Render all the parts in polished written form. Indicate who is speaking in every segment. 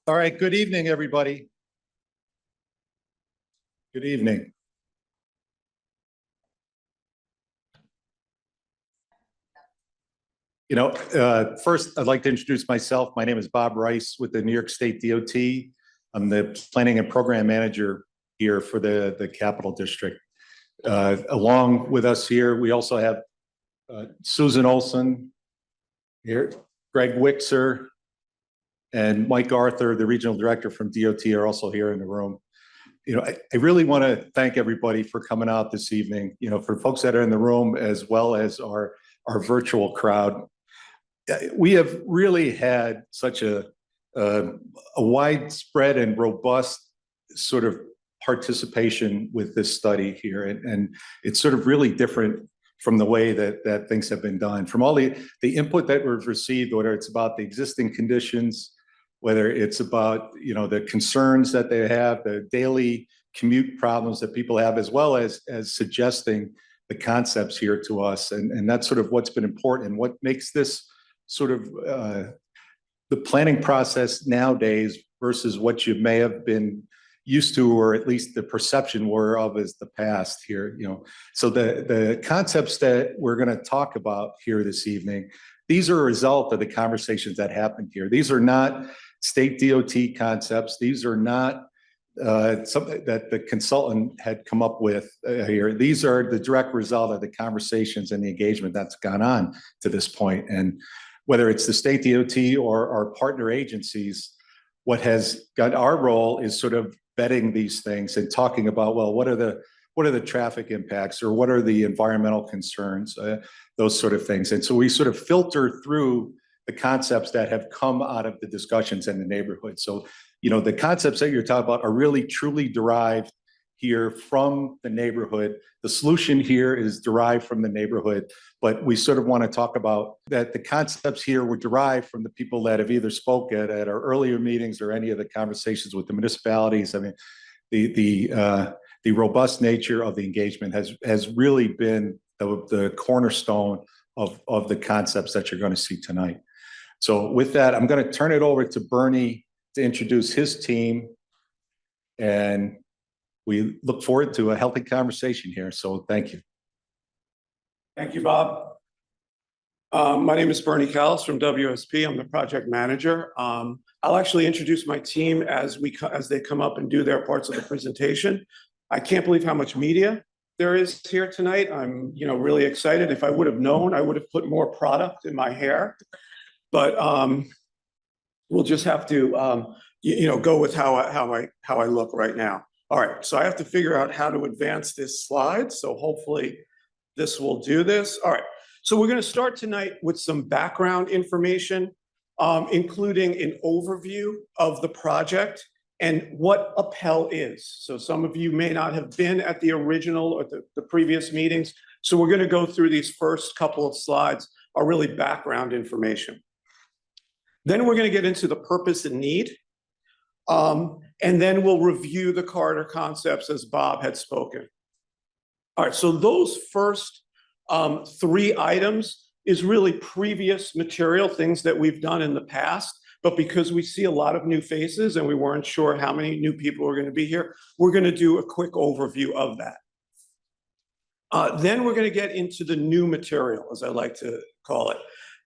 Speaker 1: All right, good evening, everybody. Good evening. First, I'd like to introduce myself. My name is Bob Rice with the New York State DOT. I'm the Planning and Program Manager here for the Capital District. Along with us here, we also have Susan Olson here, Greg Wixer, and Mike Arthur, the Regional Director from DOT, are also here in the room. I really want to thank everybody for coming out this evening, for folks that are in the room as well as our virtual crowd. We have really had such a widespread and robust sort of participation with this study here. And it's sort of really different from the way that things have been done. From all the input that we've received, whether it's about the existing conditions, whether it's about, the concerns that they have, the daily commute problems that people have, as well as suggesting the concepts here to us. And that's sort of what's been important and what makes this sort of the planning process nowadays versus what you may have been used to, or at least the perception were of as the past here. So the concepts that we're going to talk about here this evening, these are a result of the conversations that happened here. These are not state DOT concepts. These are not something that the consultant had come up with here. These are the direct result of the conversations and the engagement that's gone on to this point. And whether it's the state DOT or our partner agencies, what has got our role is sort of vetting these things and talking about, well, what are the traffic impacts, or what are the environmental concerns, those sort of things. And so we sort of filter through the concepts that have come out of the discussions in the neighborhood. So, the concepts that you're talking about are really truly derived here from the neighborhood. The solution here is derived from the neighborhood, but we sort of want to talk about that the concepts here were derived from the people that have either spoke at our earlier meetings or any of the conversations with the municipalities. I mean, the robust nature of the engagement has really been the cornerstone of the concepts that you're going to see tonight. So with that, I'm going to turn it over to Bernie to introduce his team, and we look forward to a healthy conversation here. So thank you.
Speaker 2: Thank you, Bob. My name is Bernie Callis from WSP. I'm the project manager. I'll actually introduce my team as they come up and do their parts of the presentation. I can't believe how much media there is here tonight. I'm really excited. If I would have known, I would have put more product in my hair. But we'll just have to go with how I look right now. All right, so I have to figure out how to advance this slide. So hopefully this will do this. All right, so we're going to start tonight with some background information, including an overview of the project and what Appel is. So some of you may not have been at the original or the previous meetings. So we're going to go through these first couple of slides, are really background information. Then we're going to get into the purpose and need. And then we'll review the corridor concepts as Bob had spoken. All right, so those first three items is really previous material, things that we've done in the past. But because we see a lot of new faces and we weren't sure how many new people are going to be here, we're going to do a quick overview of that. Then we're going to get into the new material, as I like to call it.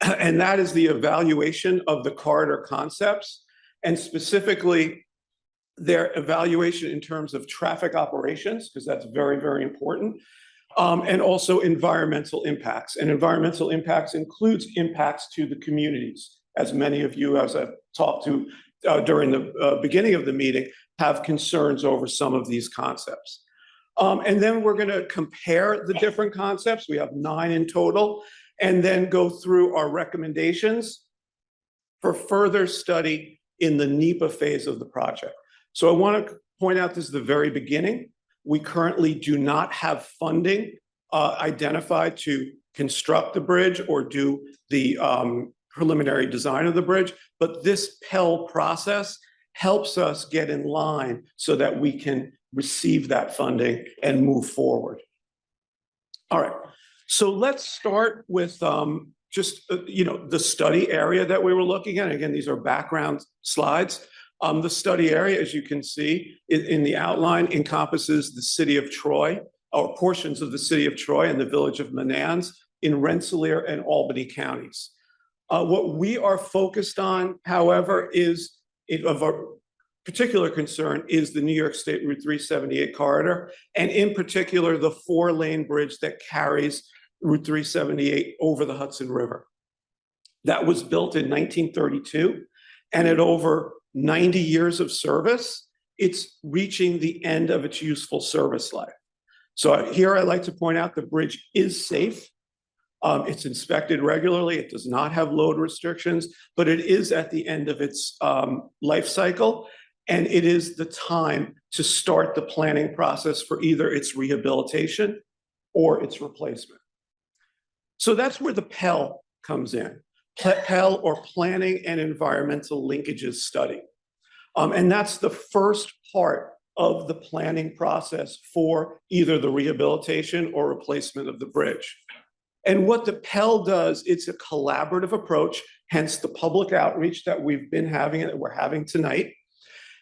Speaker 2: And that is the evaluation of the corridor concepts, and specifically their evaluation in terms of traffic operations, because that's very, very important, and also environmental impacts. And environmental impacts includes impacts to the communities, as many of you, as I've talked to during the beginning of the meeting, have concerns over some of these concepts. And then we're going to compare the different concepts. We have 9 in total, and then go through our recommendations for further study in the NEPA phase of the project. So I want to point out this is the very beginning. We currently do not have funding identified to construct the bridge or do the preliminary design of the bridge, but this Pell process helps us get in line so that we can receive that funding and move forward. All right. So let's start with just the study area that we were looking at. Again, these are background slides. The study area, as you can see in the outline, encompasses the city of Troy, or portions of the city of Troy and the village of Menands in Rensselaer and Albany counties. What we are focused on, however, is of a particular concern is the New York State Route 378 corridor, and in particular, the 4-lane bridge that carries Route 378 over the Hudson River. That was built in 1932, and at over 90 years of service, it's reaching the end of its useful service life. So here I'd like to point out the bridge is safe. It's inspected regularly. It does not have load restrictions, but it is at the end of its life cycle. And it is the time to start the planning process for either its rehabilitation or its replacement. So that's where the PEL comes in. PEL, or Planning and Environmental Linkages Study. And that's the first part of the planning process for either the rehabilitation or replacement of the bridge. And what the PEL does, it's a collaborative approach, hence the public outreach that we've been having and that we're having tonight,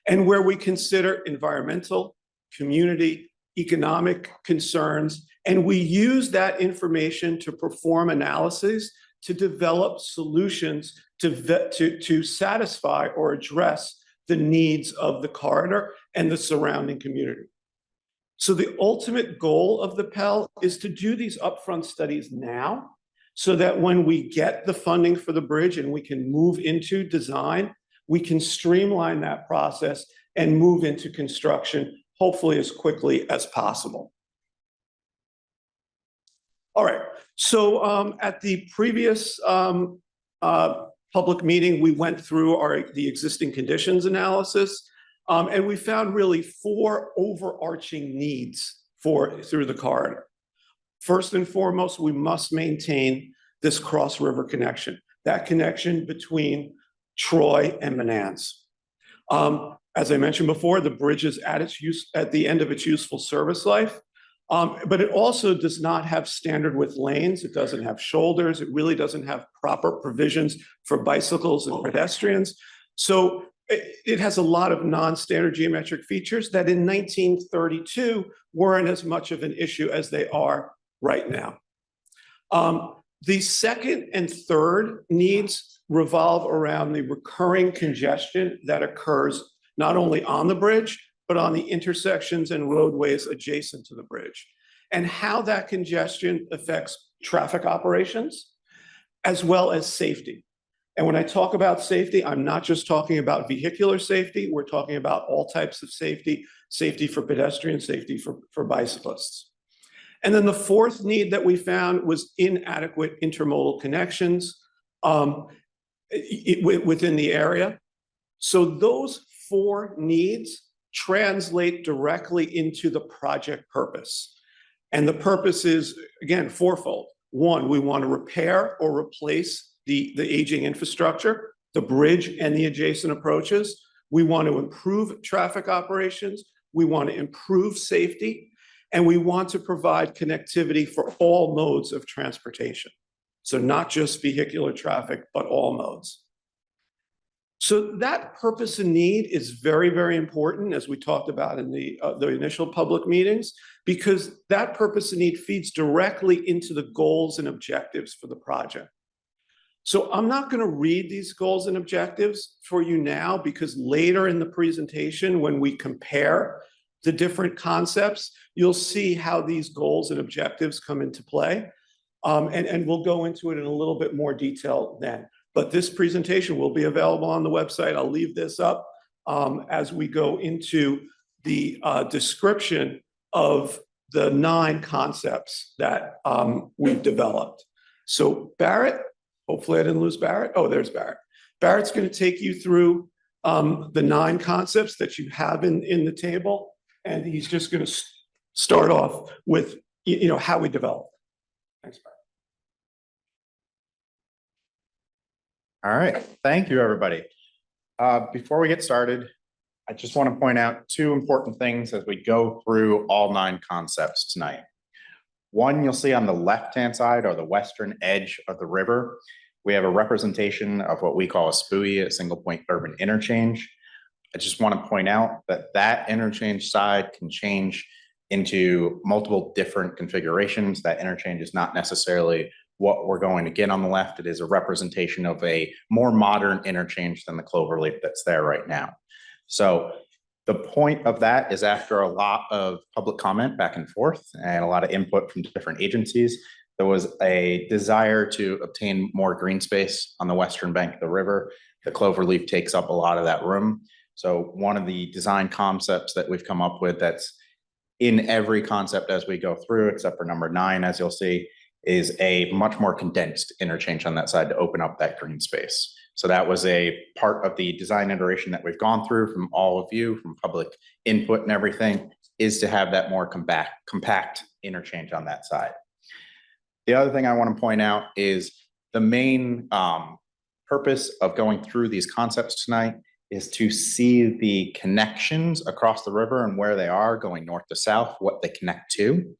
Speaker 2: and where we consider environmental, community, economic concerns, and we use that information to perform analyses to develop solutions to satisfy or address the needs of the corridor and the surrounding community. So the ultimate goal of the PEL is to do these upfront studies now, so that when we get the funding for the bridge and we can move into design, we can streamline that process and move into construction, hopefully as quickly as possible. All right, so at the previous public meeting, we went through the existing conditions analysis, and we found really 4 overarching needs through the corridor. First and foremost, we must maintain this cross-river connection, that connection between Troy and Menands. As I mentioned before, the bridge is at the end of its useful service life, but it also does not have standard width lanes. It doesn't have shoulders. It really doesn't have proper provisions for bicycles and pedestrians. So it has a lot of non-standard geometric features that in 1932 weren't as much of an issue as they are right now. The second and third needs revolve around the recurring congestion that occurs not only on the bridge, but on the intersections and roadways adjacent to the bridge, and how that congestion affects traffic operations, as well as safety. And when I talk about safety, I'm not just talking about vehicular safety, we're talking about all types of safety, safety for pedestrians, safety for bicyclists. And then the fourth need that we found was inadequate intermodal connections within the area. So those 4 needs translate directly into the project purpose. And the purpose is, again, fourfold. 1, we want to repair or replace the aging infrastructure, the bridge and the adjacent approaches. We want to improve traffic operations. We want to improve safety. And we want to provide connectivity for all modes of transportation. So not just vehicular traffic, but all modes. So that purpose and need is very, very important, as we talked about in the initial public meetings, because that purpose and need feeds directly into the goals and objectives for the project. So I'm not going to read these goals and objectives for you now, because later in the presentation, when we compare the different concepts, you'll see how these goals and objectives come into play. And we'll go into it in a little bit more detail then. But this presentation will be available on the website. I'll leave this up as we go into the description of the 9 concepts that we've developed. So Barrett, hopefully I didn't lose Barrett. Oh, there's Barrett. Barrett's going to take you through the 9 concepts that you have in the table. And he's just going to start off with, how we develop. Thanks, Barrett.
Speaker 3: All right, thank you, everybody. Before we get started, I just want to point out 2 important things as we go through all 9 concepts tonight. One, you'll see on the left-hand side, or the western edge of the river, we have a representation of what we call a SPUI, a single point urban interchange. I just want to point out that that interchange side can change into multiple different configurations. That interchange is not necessarily what we're going to get on the left. It is a representation of a more modern interchange than the cloverleaf that's there right now. So the point of that is, after a lot of public comment back and forth and a lot of input from different agencies, there was a desire to obtain more green space on the western bank of the river. The cloverleaf takes up a lot of that room. So one of the design concepts that we've come up with, that's in every concept as we go through, except for number 9, as you'll see, is a much more condensed interchange on that side to open up that green space. So that was a part of the design iteration that we've gone through from all of you, from public input and everything, is to have that more compact interchange on that side. The other thing I want to point out is the main purpose of going through these concepts tonight is to see the connections across the river and where they are going north to south, what they connect to.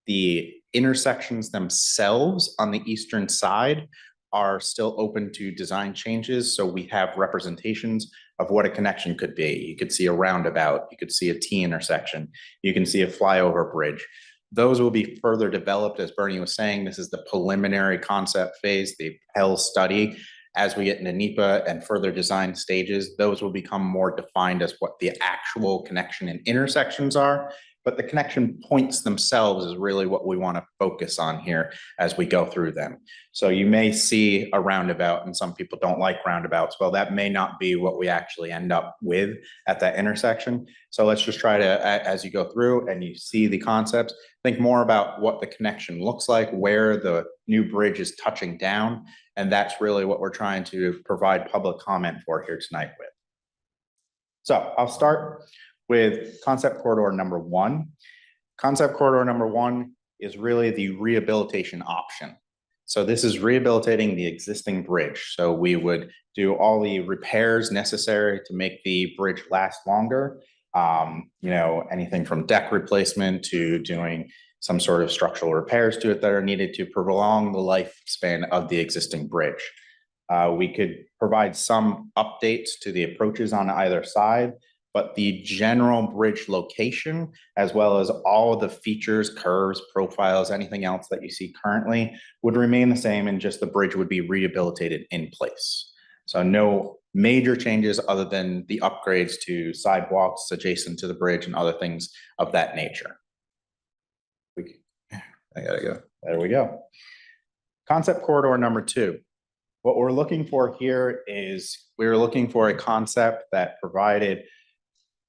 Speaker 3: The intersections themselves on the eastern side are still open to design changes. So we have representations of what a connection could be. You could see a roundabout, you could see a T intersection, you can see a flyover bridge. Those will be further developed. As Bernie was saying, this is the preliminary concept phase, the Pell study. As we get into NEPA and further design stages, those will become more defined as what the actual connection and intersections are. But the connection points themselves is really what we want to focus on here as we go through them. So you may see a roundabout, and some people don't like roundabouts. Well, that may not be what we actually end up with at that intersection. So let's just try to, as you go through and you see the concepts, think more about what the connection looks like, where the new bridge is touching down. And that's really what we're trying to provide public comment for here tonight with. So I'll start with concept corridor number 1. Concept corridor number 1 is really the rehabilitation option. So this is rehabilitating the existing bridge. So we would do all the repairs necessary to make the bridge last longer. Anything from deck replacement to doing some sort of structural repairs to it that are needed to prolong the lifespan of the existing bridge. We could provide some updates to the approaches on either side, but the general bridge location, as well as all of the features, curves, profiles, anything else that you see currently, would remain the same, and just the bridge would be rehabilitated in place. So no major changes other than the upgrades to sidewalks adjacent to the bridge and other things of that nature. I gotta go. There we go. Concept corridor number 2. What we're looking for here is we're looking for a concept that provided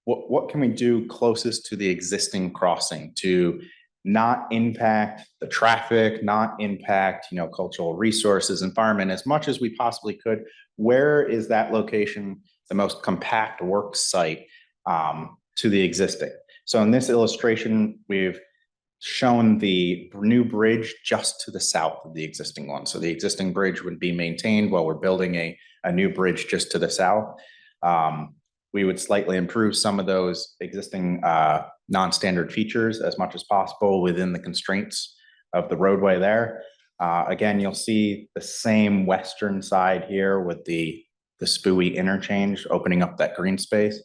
Speaker 3: what can we do closest to the existing crossing to not impact the traffic, not impact, cultural resources, environment as much as we possibly could. Where is that location the most compact work site to the existing? So in this illustration, we've shown the new bridge just to the south of the existing one. So the existing bridge would be maintained while we're building a new bridge just to the south. We would slightly improve some of those existing non-standard features as much as possible within the constraints of the roadway there. Again, you'll see the same western side here with the Spooey interchange opening up that green space.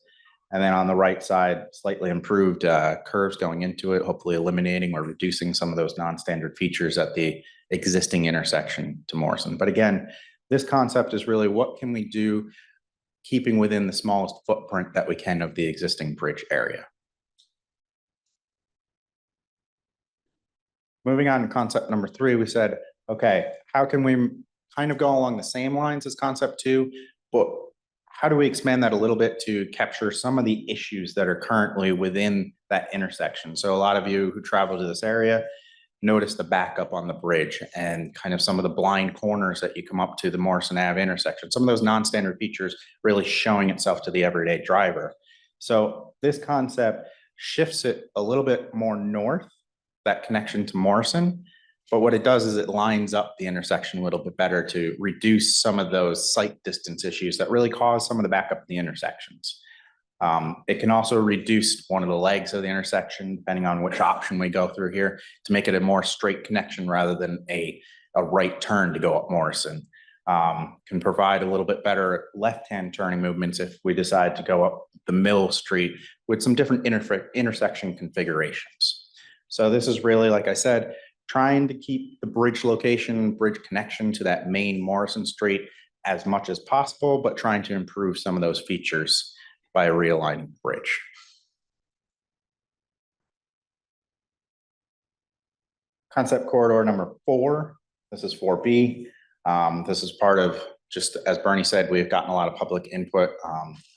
Speaker 3: And then on the right side, slightly improved curves going into it, hopefully eliminating or reducing some of those non-standard features at the existing intersection to Morrison. But again, this concept is really what can we do keeping within the smallest footprint that we can of the existing bridge area. Moving on to concept number 3, we said, okay, how can we kind of go along the same lines as concept 2, but how do we expand that a little bit to capture some of the issues that are currently within that intersection? So a lot of you who travel to this area notice the backup on the bridge and kind of some of the blind corners that you come up to the Morrison Ave intersection. Some of those non-standard features really showing itself to the everyday driver. So this concept shifts it a little bit more north, that connection to Morrison. But what it does is it lines up the intersection a little bit better to reduce some of those sight distance issues that really cause some of the backup in the intersections. It can also reduce one of the legs of the intersection, depending on which option we go through here, to make it a more straight connection rather than a right turn to go up Morrison. can provide a little bit better left-hand turning movements if we decide to go up the Mill Street with some different intersection configurations. So this is really, like I said, trying to keep the bridge location, bridge connection to that main Morrison Street as much as possible, but trying to improve some of those features by realigning the bridge. Concept corridor number 4, this is 4B. This is part of, just as Bernie said, we've gotten a lot of public input.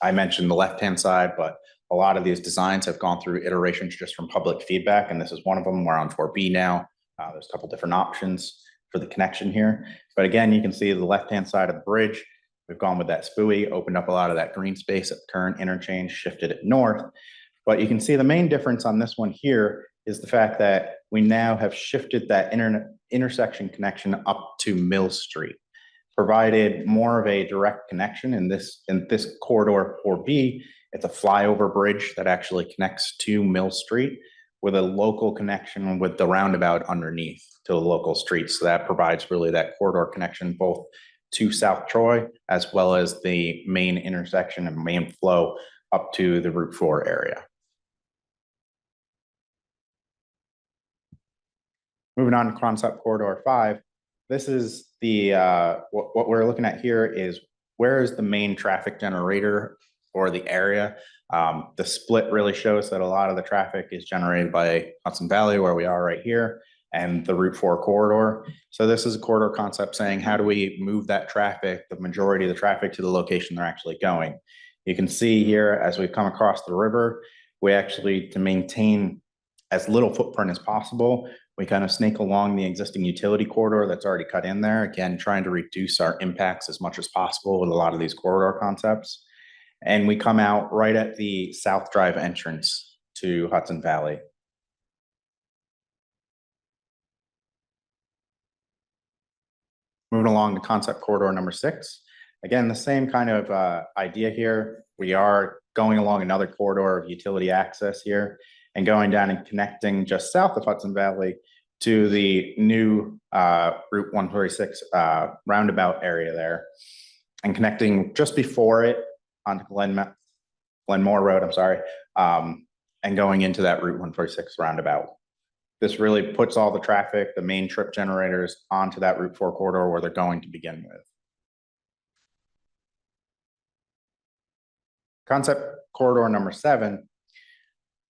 Speaker 3: I mentioned the left-hand side, but a lot of these designs have gone through iterations just from public feedback, and this is one of them. We're on 4B now. There's a couple different options for the connection here. But again, you can see the left-hand side of the bridge. We've gone with that spooey, opened up a lot of that green space at the current interchange, shifted it north. But you can see the main difference on this one here is the fact that we now have shifted that intersection connection up to Mill Street, provided more of a direct connection in this corridor 4B. It's a flyover bridge that actually connects to Mill Street with a local connection with the roundabout underneath to the local streets. So that provides really that corridor connection both to South Troy as well as the main intersection and main flow up to the Route 4 area. Moving on to concept corridor 5, this is the what we're looking at here is where is the main traffic generator for the area. The split really shows that a lot of the traffic is generated by Hudson Valley, where we are right here, and the Route 4 corridor. So this is a corridor concept saying, how do we move that traffic, the majority of the traffic, to the location they're actually going? You can see here, as we come across the river, we actually, to maintain as little footprint as possible, we kind of snake along the existing utility corridor that's already cut in there. Again, trying to reduce our impacts as much as possible with a lot of these corridor concepts. And we come out right at the South Drive entrance to Hudson Valley. Moving along to concept corridor number 6. Again, the same kind of idea here. We are going along another corridor of utility access here and going down and connecting just south of Hudson Valley to the new Route 146 roundabout area there, and connecting just before it onto Glenmore Road, I'm sorry, and going into that Route 146 roundabout. This really puts all the traffic, the main trip generators, onto that Route 4 corridor where they're going to begin with. Concept corridor number 7.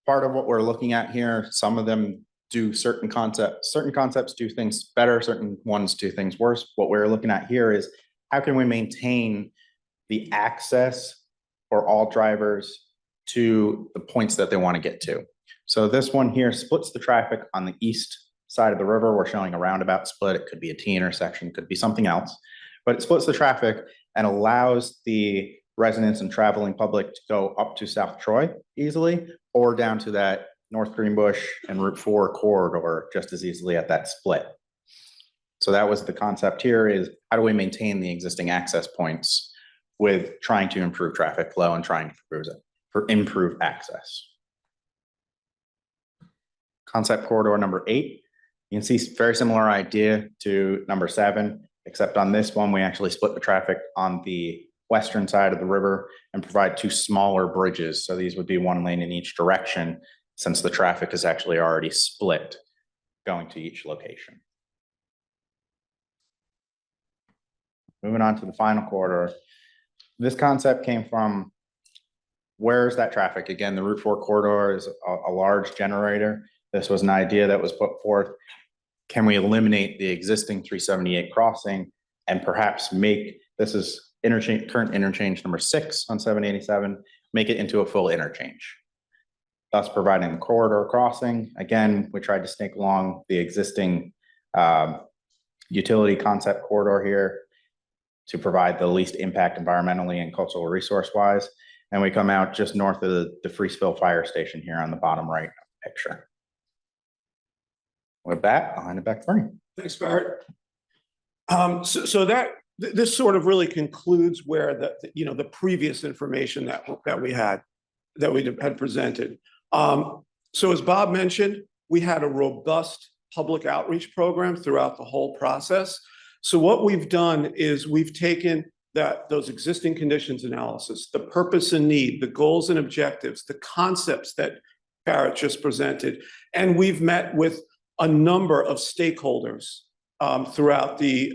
Speaker 3: Part of what we're looking at here, some of them do certain concepts do things better, certain ones do things worse. What we're looking at here is how can we maintain the access for all drivers to the points that they want to get to. So this one here splits the traffic on the east side of the river. We're showing a roundabout split. It could be a T intersection, could be something else, but it splits the traffic and allows the residents and traveling public to go up to South Troy easily, or down to that North Greenbush and Route 4 corridor just as easily at that split. So that was the concept here, is how do we maintain the existing access points with trying to improve traffic flow and trying to improve access. Concept corridor number 8. You can see very similar idea to number 7, except on this one, we actually split the traffic on the western side of the river and provide 2 smaller bridges. So these would be 1 lane in each direction, since the traffic is actually already split going to each location. Moving on to the final corridor. This concept came from, where's that traffic? Again, the Route 4 corridor is a large generator. This was an idea that was put forth. Can we eliminate the existing 378 crossing and perhaps make, this is current interchange number 6 on 787, make it into a full interchange, thus providing the corridor crossing. Again, we tried to snake along the existing utility concept corridor here to provide the least impact environmentally and cultural resource wise. And we come out just north of the Freesville Fire Station here on the bottom right picture. With that, I'll hand it back to Bernie.
Speaker 2: Thanks, Barrett. This sort of really concludes where the previous information that we had presented. So as Bob mentioned, we had a robust public outreach program throughout the whole process. So what we've done is we've taken those existing conditions analysis, the purpose and need, the goals and objectives, the concepts that Barrett just presented, and we've met with a number of stakeholders throughout the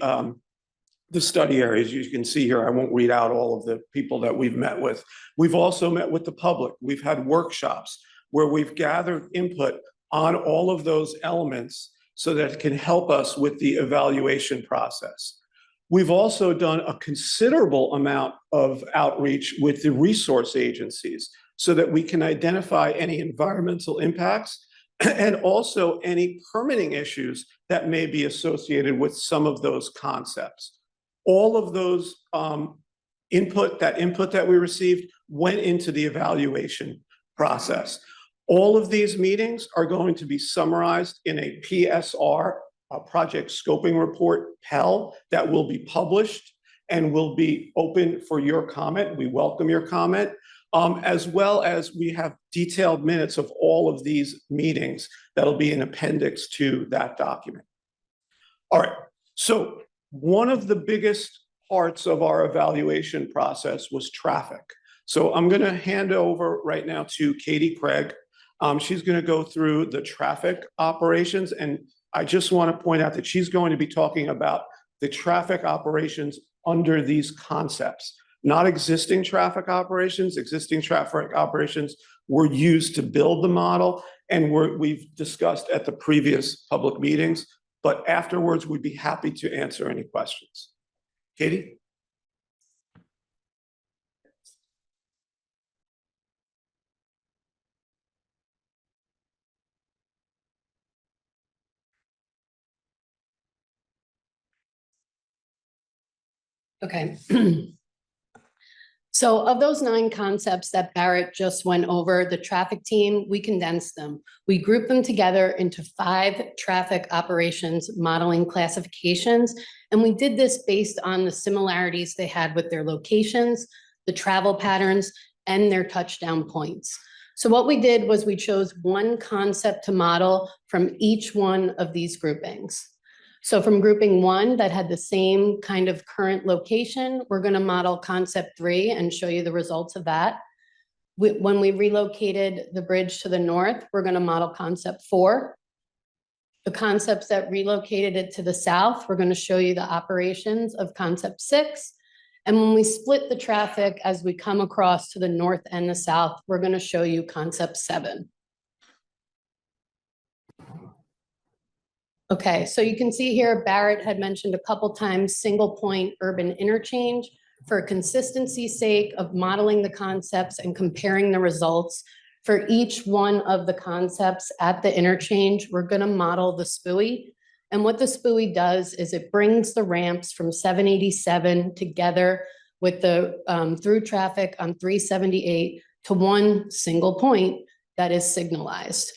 Speaker 2: study areas. You can see here, I won't read out all of the people that we've met with. We've also met with the public. We've had workshops where we've gathered input on all of those elements so that it can help us with the evaluation process. We've also done a considerable amount of outreach with the resource agencies so that we can identify any environmental impacts and also any permitting issues that may be associated with some of those concepts. All of those input that we received went into the evaluation process. All of these meetings are going to be summarized in a PSR, a project scoping report, PEL, that will be published and will be open for your comment. We welcome your comment, as well as we have detailed minutes of all of these meetings that'll be an appendix to that document. All right, so one of the biggest parts of our evaluation process was traffic. So I'm going to hand over right now to Katie Craig. She's going to go through the traffic operations, and I just want to point out that she's going to be talking about the traffic operations under these concepts, not existing traffic operations. Existing traffic operations were used to build the model, and we've discussed at the previous public meetings, but afterwards we'd be happy to answer any questions. Katie?
Speaker 4: Okay. So of those 9 concepts that Barrett just went over, the traffic team, we condensed them. We grouped them together into 5 traffic operations modeling classifications. And we did this based on the similarities they had with their locations, the travel patterns, and their touchdown points. So what we did was we chose one concept to model from each one of these groupings. So from grouping 1 that had the same kind of current location, we're going to model concept 3 and show you the results of that. When we relocated the bridge to the north, we're going to model concept 4. The concepts that relocated it to the south, we're going to show you the operations of concept 6. And when we split the traffic as we come across to the north and the south, we're going to show you concept 7. Okay, so you can see here, Barrett had mentioned a couple times single point urban interchange. For consistency's sake of modeling the concepts and comparing the results for each one of the concepts at the interchange, we're going to model the SPUI. And what the SPUI does is it brings the ramps from 787 together with the through traffic on 378 to one single point that is signalized.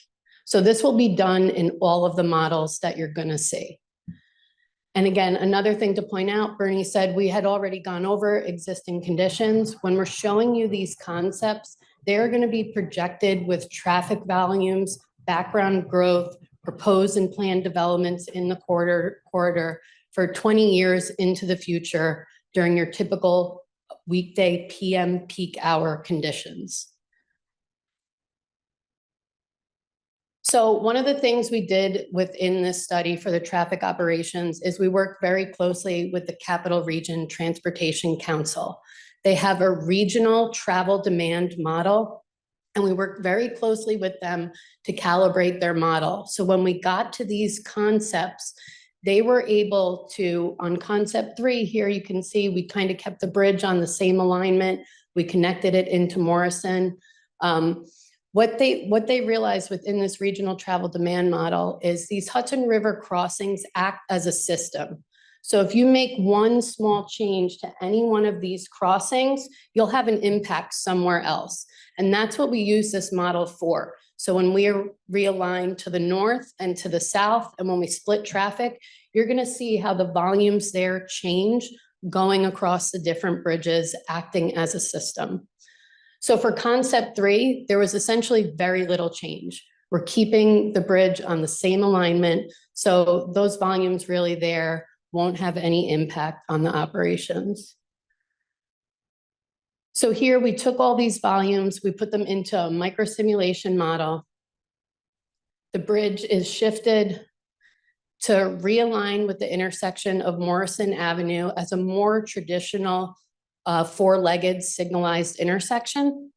Speaker 4: So this will be done in all of the models that you're going to see. And again, another thing to point out, Bernie said we had already gone over existing conditions. When we're showing you these concepts, they're going to be projected with traffic volumes, background growth, proposed and planned developments in the corridor for 20 years into the future during your typical weekday PM peak hour conditions. So one of the things we did within this study for the traffic operations is we worked very closely with the Capital Region Transportation Council. They have a regional travel demand model, and we worked very closely with them to calibrate their model. So when we got to these concepts, they were able to, on concept 3 here, you can see we kind of kept the bridge on the same alignment. We connected it into Morrison. What they realized within this regional travel demand model is these Hudson River crossings act as a system. So if you make one small change to any one of these crossings, you'll have an impact somewhere else. And that's what we use this model for. So when we realign to the north and to the south, and when we split traffic, you're going to see how the volumes there change going across the different bridges, acting as a system. So for concept 3, there was essentially very little change. We're keeping the bridge on the same alignment. So those volumes really there won't have any impact on the operations. So here we took all these volumes, we put them into a microsimulation model. The bridge is shifted to realign with the intersection of Morrison Avenue as a more traditional four-legged signalized intersection.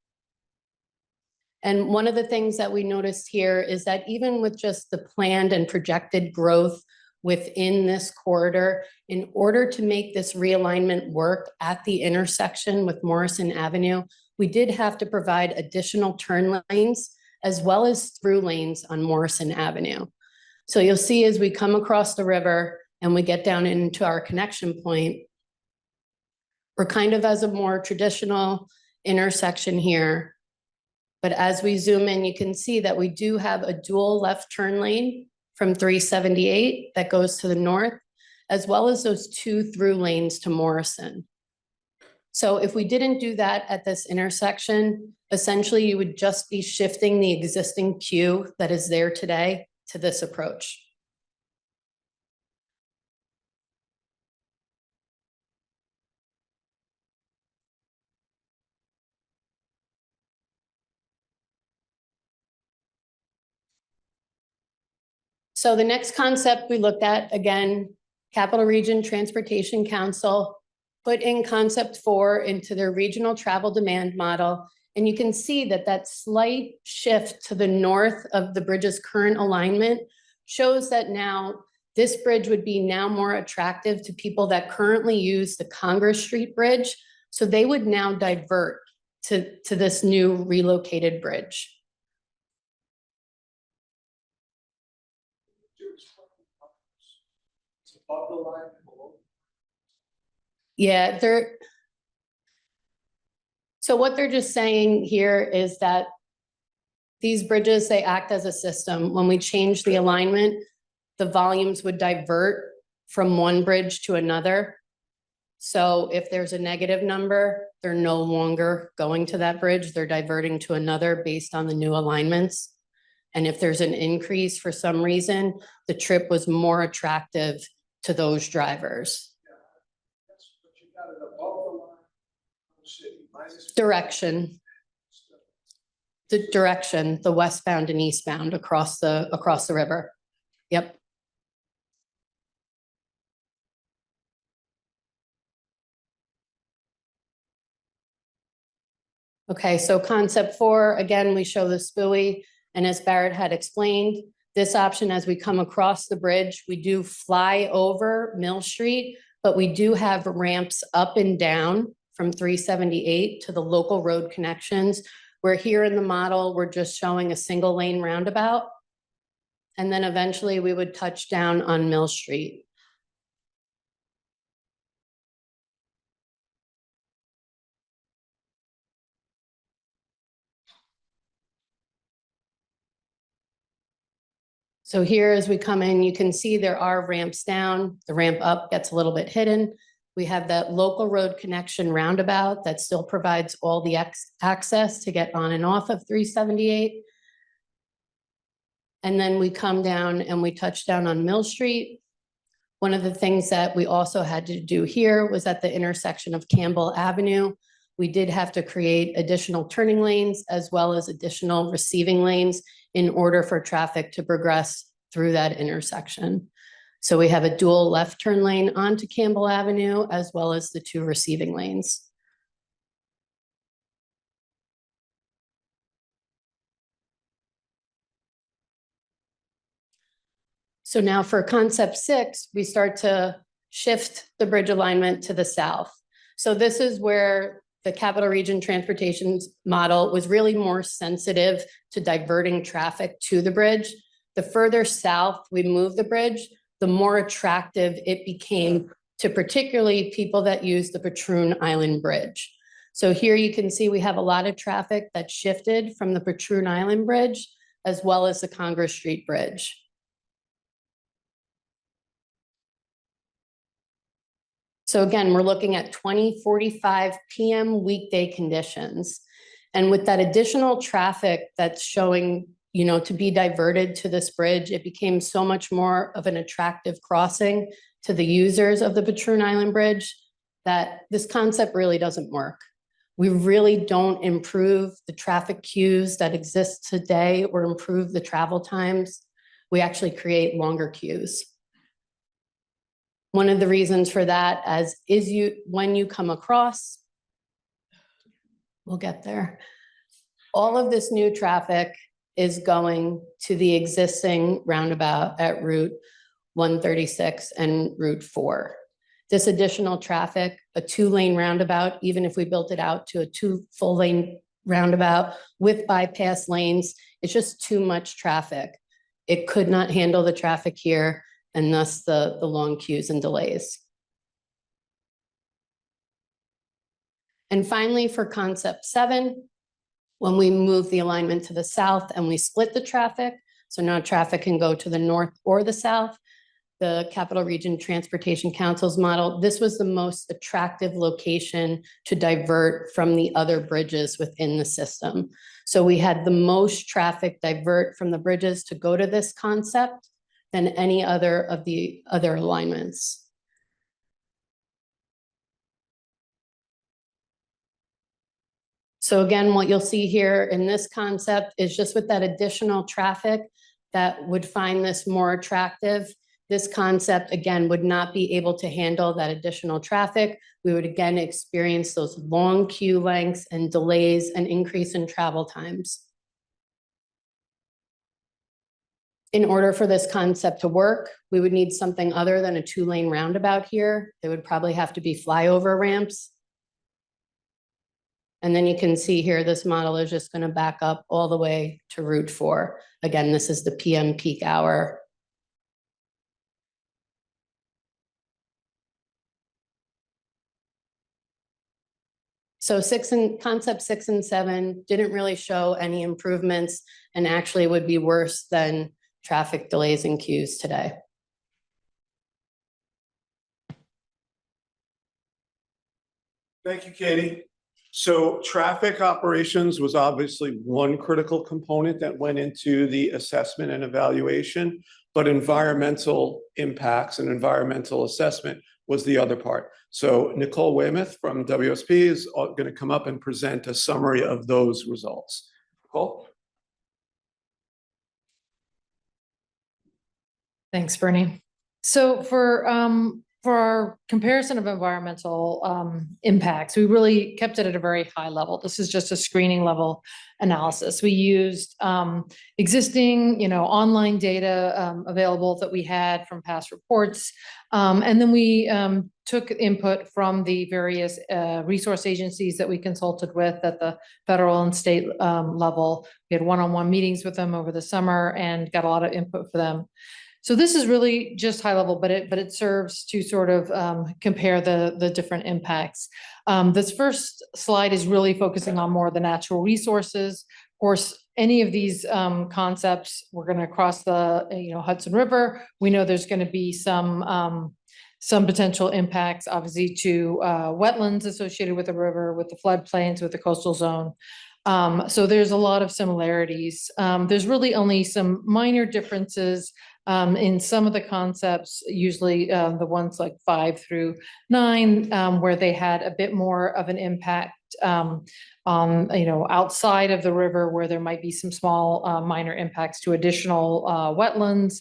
Speaker 4: And one of the things that we noticed here is that even with just the planned and projected growth within this corridor, in order to make this realignment work at the intersection with Morrison Avenue, we did have to provide additional turn lanes as well as through lanes on Morrison Avenue. So you'll see as we come across the river and we get down into our connection point, we're kind of as a more traditional intersection here. But as we zoom in, you can see that we do have a dual left turn lane from 378 that goes to the north, as well as those two through lanes to Morrison. So if we didn't do that at this intersection, essentially you would just be shifting the existing queue that is there today to this approach. So the next concept we looked at, again, Capital Region Transportation Council put in concept 4 into their regional travel demand model. And you can see that that slight shift to the north of the bridge's current alignment shows that now this bridge would be now more attractive to people that currently use the Congress Street Bridge. So they would now divert to this new relocated bridge. Yeah, so what they're just saying here is that these bridges, they act as a system. When we change the alignment, the volumes would divert from one bridge to another. So if there's a negative number, they're no longer going to that bridge, they're diverting to another based on the new alignments. And if there's an increase for some reason, the trip was more attractive to those drivers. Direction. The direction, the westbound and eastbound across the river. Yep. Okay, so concept 4, again, we show the SPUI, and as Barrett had explained, this option, as we come across the bridge, we do fly over Mill Street, but we do have ramps up and down from 378 to the local road connections, where here in the model, we're just showing a single lane roundabout. And then eventually we would touch down on Mill Street. So here, as we come in, you can see there are ramps down. The ramp up gets a little bit hidden. We have that local road connection roundabout that still provides all the access to get on and off of 378. And then we come down and we touch down on Mill Street. One of the things that we also had to do here was at the intersection of Campbell Avenue. We did have to create additional turning lanes as well as additional receiving lanes in order for traffic to progress through that intersection. So we have a dual left turn lane onto Campbell Avenue as well as the 2 receiving lanes. So now for concept 6, we start to shift the bridge alignment to the south. So this is where the Capital Region Transportation model was really more sensitive to diverting traffic to the bridge. The further south we move the bridge, the more attractive it became to particularly people that use the Patroon Island Bridge. So here you can see we have a lot of traffic that shifted from the Patroon Island Bridge as well as the Congress Street Bridge. So again, we're looking at 20:45 p.m. weekday conditions. And with that additional traffic that's showing, to be diverted to this bridge, it became so much more of an attractive crossing to the users of the Patroon Island Bridge that this concept really doesn't work. We really don't improve the traffic queues that exist today or improve the travel times. We actually create longer queues. One of the reasons for that when you come across, we'll get there. All of this new traffic is going to the existing roundabout at Route 136 and Route 4. This additional traffic, a 2-lane roundabout, even if we built it out to a 2 full-lane roundabout with bypass lanes, it's just too much traffic. It could not handle the traffic here, and thus the long queues and delays. And finally, for concept 7, when we move the alignment to the south and we split the traffic, so now traffic can go to the north or the south, the Capital Region Transportation Council's model, this was the most attractive location to divert from the other bridges within the system. So we had the most traffic divert from the bridges to go to this concept than any other of the other alignments. So again, what you'll see here in this concept is just with that additional traffic that would find this more attractive. This concept, again, would not be able to handle that additional traffic. We would again experience those long queue lengths and delays and increase in travel times. In order for this concept to work, we would need something other than a 2-lane roundabout here. There would probably have to be flyover ramps. And then you can see here, this model is just going to back up all the way to Route 4. Again, this is the PM peak hour. So concept 6 and 7 didn't really show any improvements and actually would be worse than traffic delays and queues today.
Speaker 2: Thank you, Katie. So traffic operations was obviously one critical component that went into the assessment and evaluation, but environmental impacts and environmental assessment was the other part. So Nicole Weymouth from WSP is going to come up and present a summary of those results. Nicole?
Speaker 5: Thanks, Bernie. So for our comparison of environmental impacts, we really kept it at a very high level. This is just a screening level analysis. We used existing, online data available that we had from past reports. And then we took input from the various resource agencies that we consulted with at the federal and state level. We had one-on-one meetings with them over the summer and got a lot of input for them. So this is really just high level, but it serves to sort of compare the different impacts. This first slide is really focusing on more of the natural resources. Of course, any of these concepts, we're going to cross the Hudson River. We know there's going to be some potential impacts, obviously, to wetlands associated with the river, with the floodplains, with the coastal zone. So there's a lot of similarities. There's really only some minor differences in some of the concepts, usually the ones like 5 through 9, where they had a bit more of an impact on, outside of the river, where there might be some small minor impacts to additional wetlands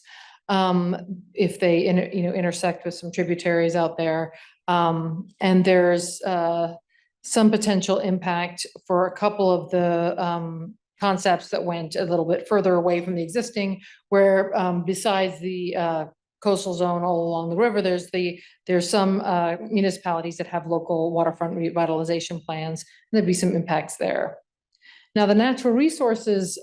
Speaker 5: if they intersect with some tributaries out there. And there's some potential impact for a couple of the concepts that went a little bit further away from the existing, where besides the coastal zone all along the river, there's some municipalities that have local waterfront revitalization plans. There'd be some impacts there. Now, the natural resources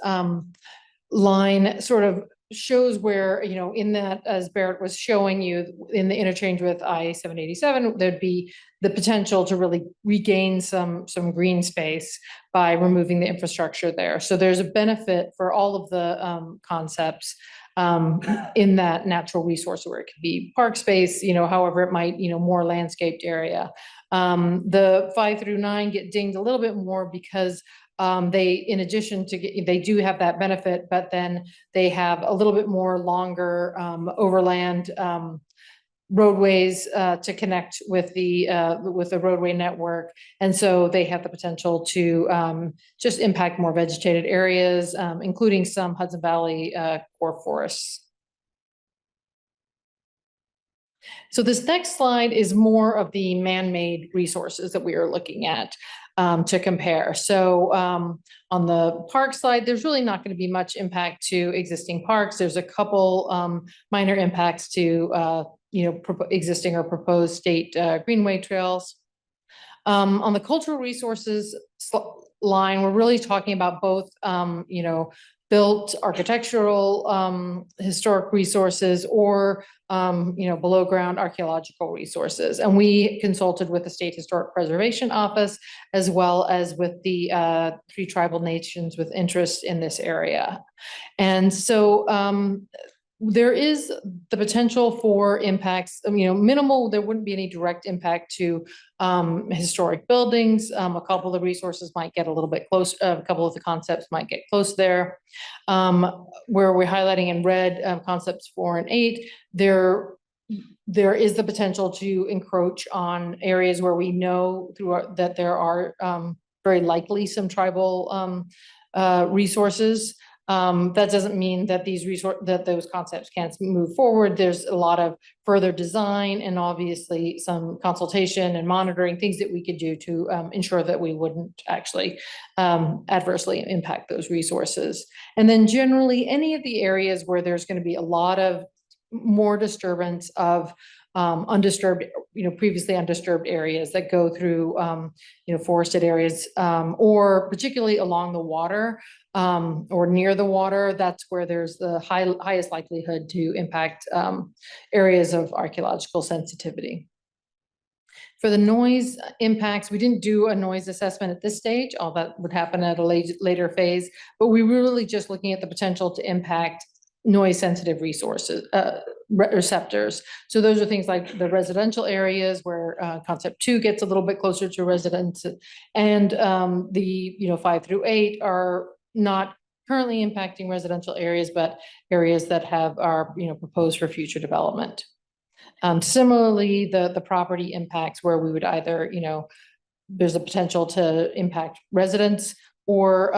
Speaker 5: line sort of shows where, in that, as Barrett was showing you, in the interchange with I-787, there'd be the potential to really regain some green space by removing the infrastructure there. So there's a benefit for all of the concepts in that natural resource, where it could be park space, however it might, more landscaped area. The 5 through 9 get dinged a little bit more because they, in addition to, they do have that benefit, but then they have a little bit more longer overland roadways to connect with the roadway network. And so they have the potential to just impact more vegetated areas, including some Hudson Valley core forests. So this next slide is more of the man-made resources that we are looking at to compare. So on the park side, there's really not going to be much impact to existing parks. There's a couple minor impacts to existing or proposed state greenway trails. On the cultural resources line, we're really talking about both built architectural historic resources or below ground archaeological resources. And we consulted with the State Historic Preservation Office as well as with the 3 tribal nations with interest in this area. And so there is the potential for impacts, minimal. There wouldn't be any direct impact to historic buildings. A couple of the resources might get a little bit close. A couple of the concepts might get close there. Where we're highlighting in red concepts 4 and 8, there is the potential to encroach on areas where we know that there are very likely some tribal resources. That doesn't mean that those concepts can't move forward. There's a lot of further design and obviously some consultation and monitoring things that we could do to ensure that we wouldn't actually adversely impact those resources. And then generally any of the areas where there's going to be a lot of more disturbance of undisturbed, previously undisturbed areas that go through, forested areas, or particularly along the water, or near the water, that's where there's the highest likelihood to impact areas of archaeological sensitivity. For the noise impacts, we didn't do a noise assessment at this stage. All that would happen at a later phase, but we were really just looking at the potential to impact noise sensitive resources, receptors. So those are things like the residential areas where concept 2 gets a little bit closer to residents, and the 5 through 8 are not currently impacting residential areas, but areas that are proposed for future development. Similarly, the property impacts where we would either, there's a potential to impact residents or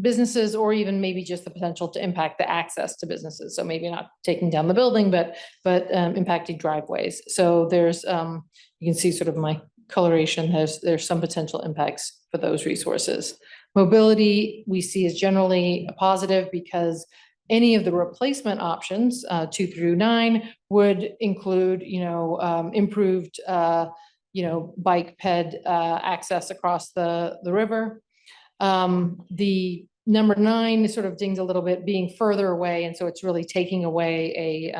Speaker 5: businesses, or even maybe just the potential to impact the access to businesses. So maybe not taking down the building, but impacting driveways. So there's, you can see sort of my coloration, there's some potential impacts for those resources. Mobility we see is generally a positive because any of the replacement options, 2 through 9, would include, improved, bike ped access across the river. The number 9 sort of dings a little bit, being further away, and so it's really taking away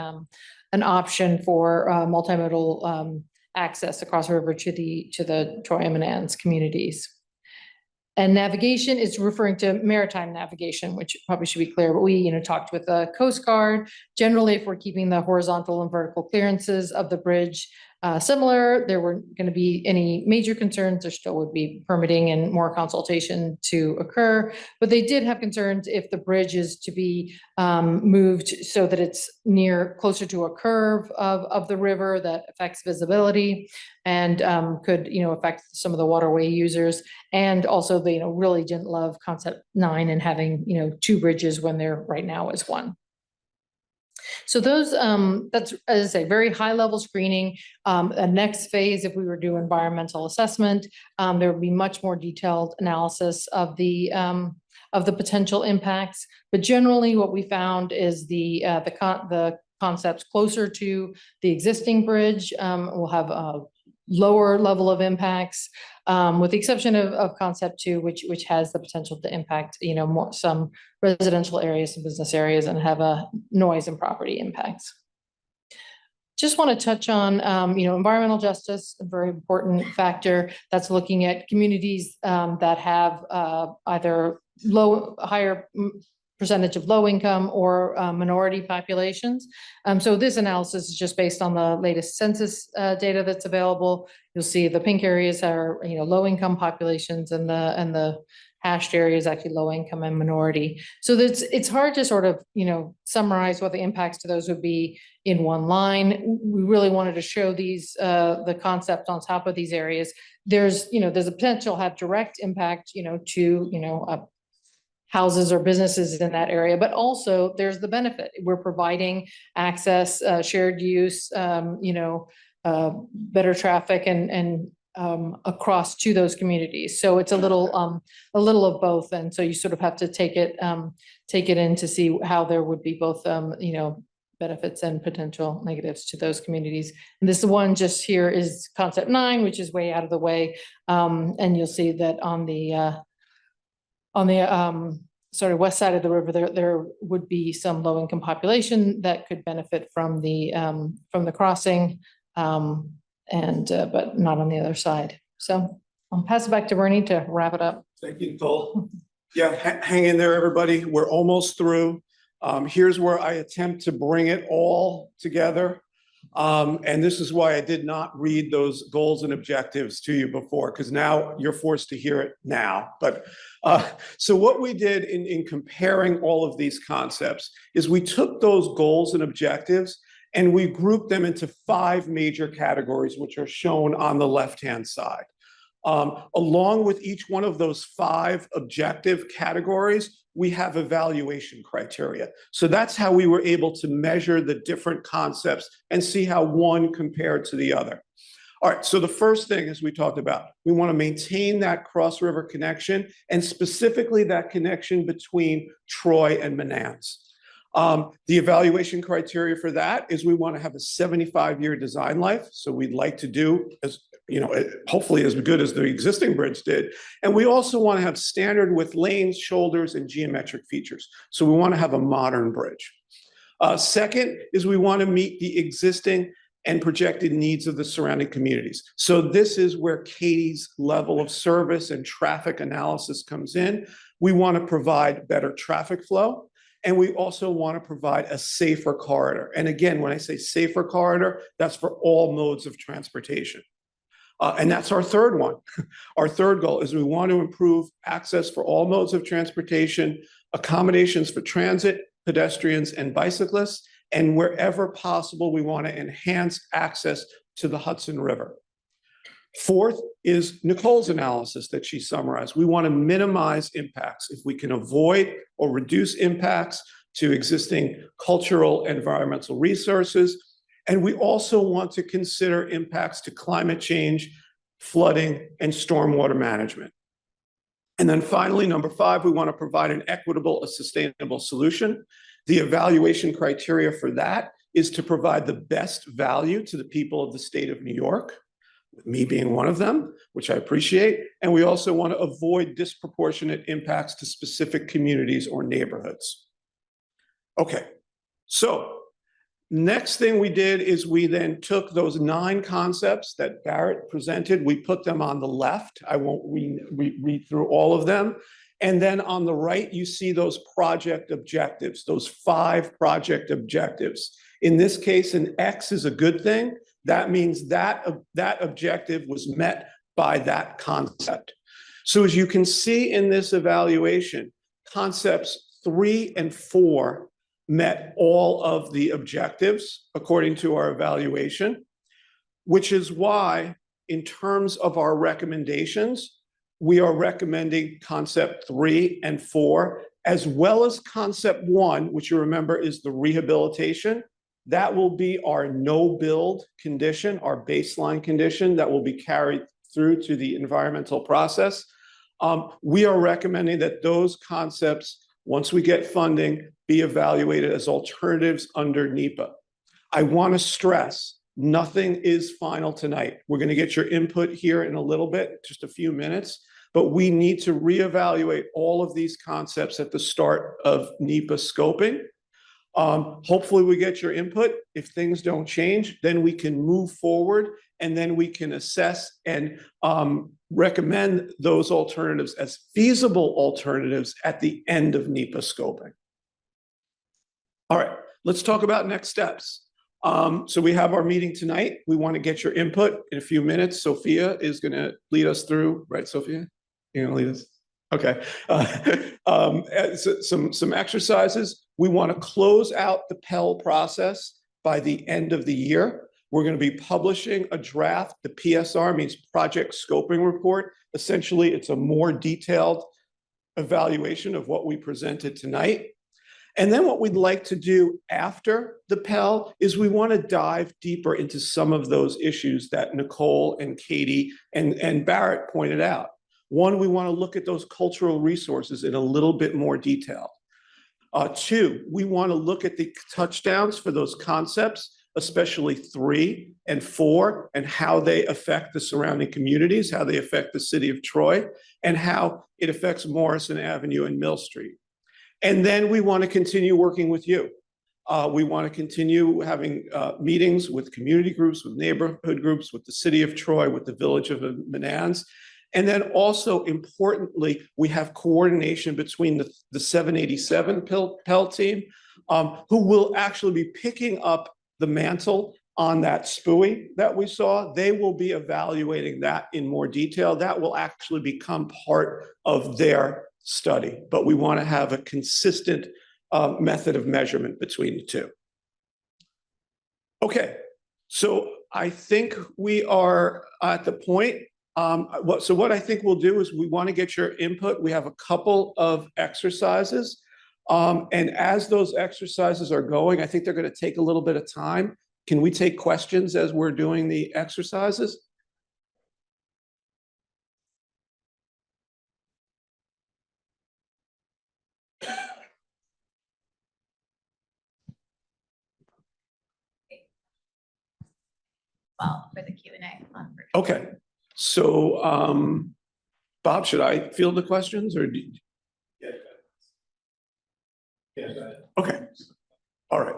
Speaker 5: an option for multimodal access across the river to the Troy Menands communities. And navigation is referring to maritime navigation, which probably should be clear, but we talked with the Coast Guard. Generally, if we're keeping the horizontal and vertical clearances of the bridge similar, there weren't going to be any major concerns. There still would be permitting and more consultation to occur, but they did have concerns if the bridge is to be moved so that it's closer to a curve of the river that affects visibility and could affect some of the waterway users. And also they really didn't love concept 9 and having 2 bridges when there right now is 1. So those, that's, as I say, very high level screening. A next phase, if we were to do environmental assessment, there would be much more detailed analysis of the potential impacts. But generally what we found is the concepts closer to the existing bridge will have a lower level of impacts, with the exception of concept 2, which has the potential to impact, some residential areas and business areas and have a noise and property impacts. Just want to touch on, environmental justice, a very important factor. That's looking at communities that have either higher percentage of low income or minority populations. So this analysis is just based on the latest census data that's available. You'll see the pink areas are, low income populations, and the hashed area is actually low income and minority. So it's hard to sort of, summarize what the impacts to those would be in one line. We really wanted to show these, the concept on top of these areas. There's a potential to have direct impact, to, houses or businesses in that area, but also there's the benefit. We're providing access, shared use, better traffic and across to those communities. So it's a little of both. And so you sort of have to take it in to see how there would be both, benefits and potential negatives to those communities. And this one just here is concept 9, which is way out of the way. And you'll see that on the sort of west side of the river, there would be some low income population that could benefit from the crossing, but not on the other side. So I'll pass it back to Bernie to wrap it up.
Speaker 2: Thank you, Nicole. Yeah, hang in there, everybody. We're almost through. Here's where I attempt to bring it all together. And this is why I did not read those goals and objectives to you before, because now you're forced to hear it now. But so what we did in comparing all of these concepts is we took those goals and objectives and we grouped them into 5 major categories, which are shown on the left-hand side. Along with each one of those 5 objective categories, we have evaluation criteria. So that's how we were able to measure the different concepts and see how one compared to the other. All right, so the first thing, as we talked about, we want to maintain that cross-river connection, and specifically that connection between Troy and Menands. The evaluation criteria for that is we want to have a 75-year design life. So we'd like to do, as hopefully as good as the existing bridge did. And we also want to have standard width lanes, shoulders, and geometric features. So we want to have a modern bridge. Second is we want to meet the existing and projected needs of the surrounding communities. So this is where Katie's level of service and traffic analysis comes in. We want to provide better traffic flow, and we also want to provide a safer corridor. And again, when I say safer corridor, that's for all modes of transportation. And that's our third one. Our third goal is we want to improve access for all modes of transportation, accommodations for transit, pedestrians, and bicyclists, and wherever possible, we want to enhance access to the Hudson River. Fourth is Nicole's analysis that she summarized. We want to minimize impacts. If we can avoid or reduce impacts to existing cultural and environmental resources. And we also want to consider impacts to climate change, flooding, and stormwater management. And then finally, number 5, we want to provide an equitable and sustainable solution. The evaluation criteria for that is to provide the best value to the people of the state of New York, me being one of them, which I appreciate. And we also want to avoid disproportionate impacts to specific communities or neighborhoods. Okay, so next thing we did is we then took those 9 concepts that Barrett presented, we put them on the left. I won't read through all of them. And then on the right, you see those project objectives, those 5 project objectives. In this case, an X is a good thing. That means that objective was met by that concept. So as you can see in this evaluation, concepts 3 and 4 met all of the objectives according to our evaluation, which is why in terms of our recommendations, we are recommending concept 3 and 4, as well as concept 1, which you remember is the rehabilitation. That will be our no build condition, our baseline condition that will be carried through to the environmental process. We are recommending that those concepts, once we get funding, be evaluated as alternatives under NEPA. I want to stress, nothing is final tonight. We're going to get your input here in a little bit, just a few minutes, but we need to reevaluate all of these concepts at the start of NEPA scoping. Hopefully we get your input. If things don't change, then we can move forward and then we can assess and recommend those alternatives as feasible alternatives at the end of NEPA scoping. All right, let's talk about next steps. So we have our meeting tonight. We want to get your input in a few minutes. Sophia is going to lead us through, right, Sophia? You're going to lead us? Okay. Some exercises. We want to close out the Pell process by the end of the year. We're going to be publishing a draft. The PSR means Project Scoping Report. Essentially, it's a more detailed evaluation of what we presented tonight. And then what we'd like to do after the Pell is we want to dive deeper into some of those issues that Nicole and Katie and Barrett pointed out. One, we want to look at those cultural resources in a little bit more detail. Two, we want to look at the touchdowns for those concepts, especially 3 and 4, and how they affect the surrounding communities, how they affect the city of Troy, and how it affects Morrison Avenue and Mill Street. And then we want to continue working with you. We want to continue having meetings with community groups, with neighborhood groups, with the city of Troy, with the village of Menands. And then also importantly, we have coordination between the 787 Pell team, who will actually be picking up the mantle on that SPUI that we saw. They will be evaluating that in more detail. That will actually become part of their study, but we want to have a consistent method of measurement between the two. Okay, so I think we are at the point. So what I think we'll do is we want to get your input. We have a couple of exercises. And as those exercises are going, I think they're going to take a little bit of time. Can we take questions as we're doing the exercises?
Speaker 6: Well, for the Q&A.
Speaker 2: Okay, so Bob, should I field the questions or do you? Yeah. Okay, all right.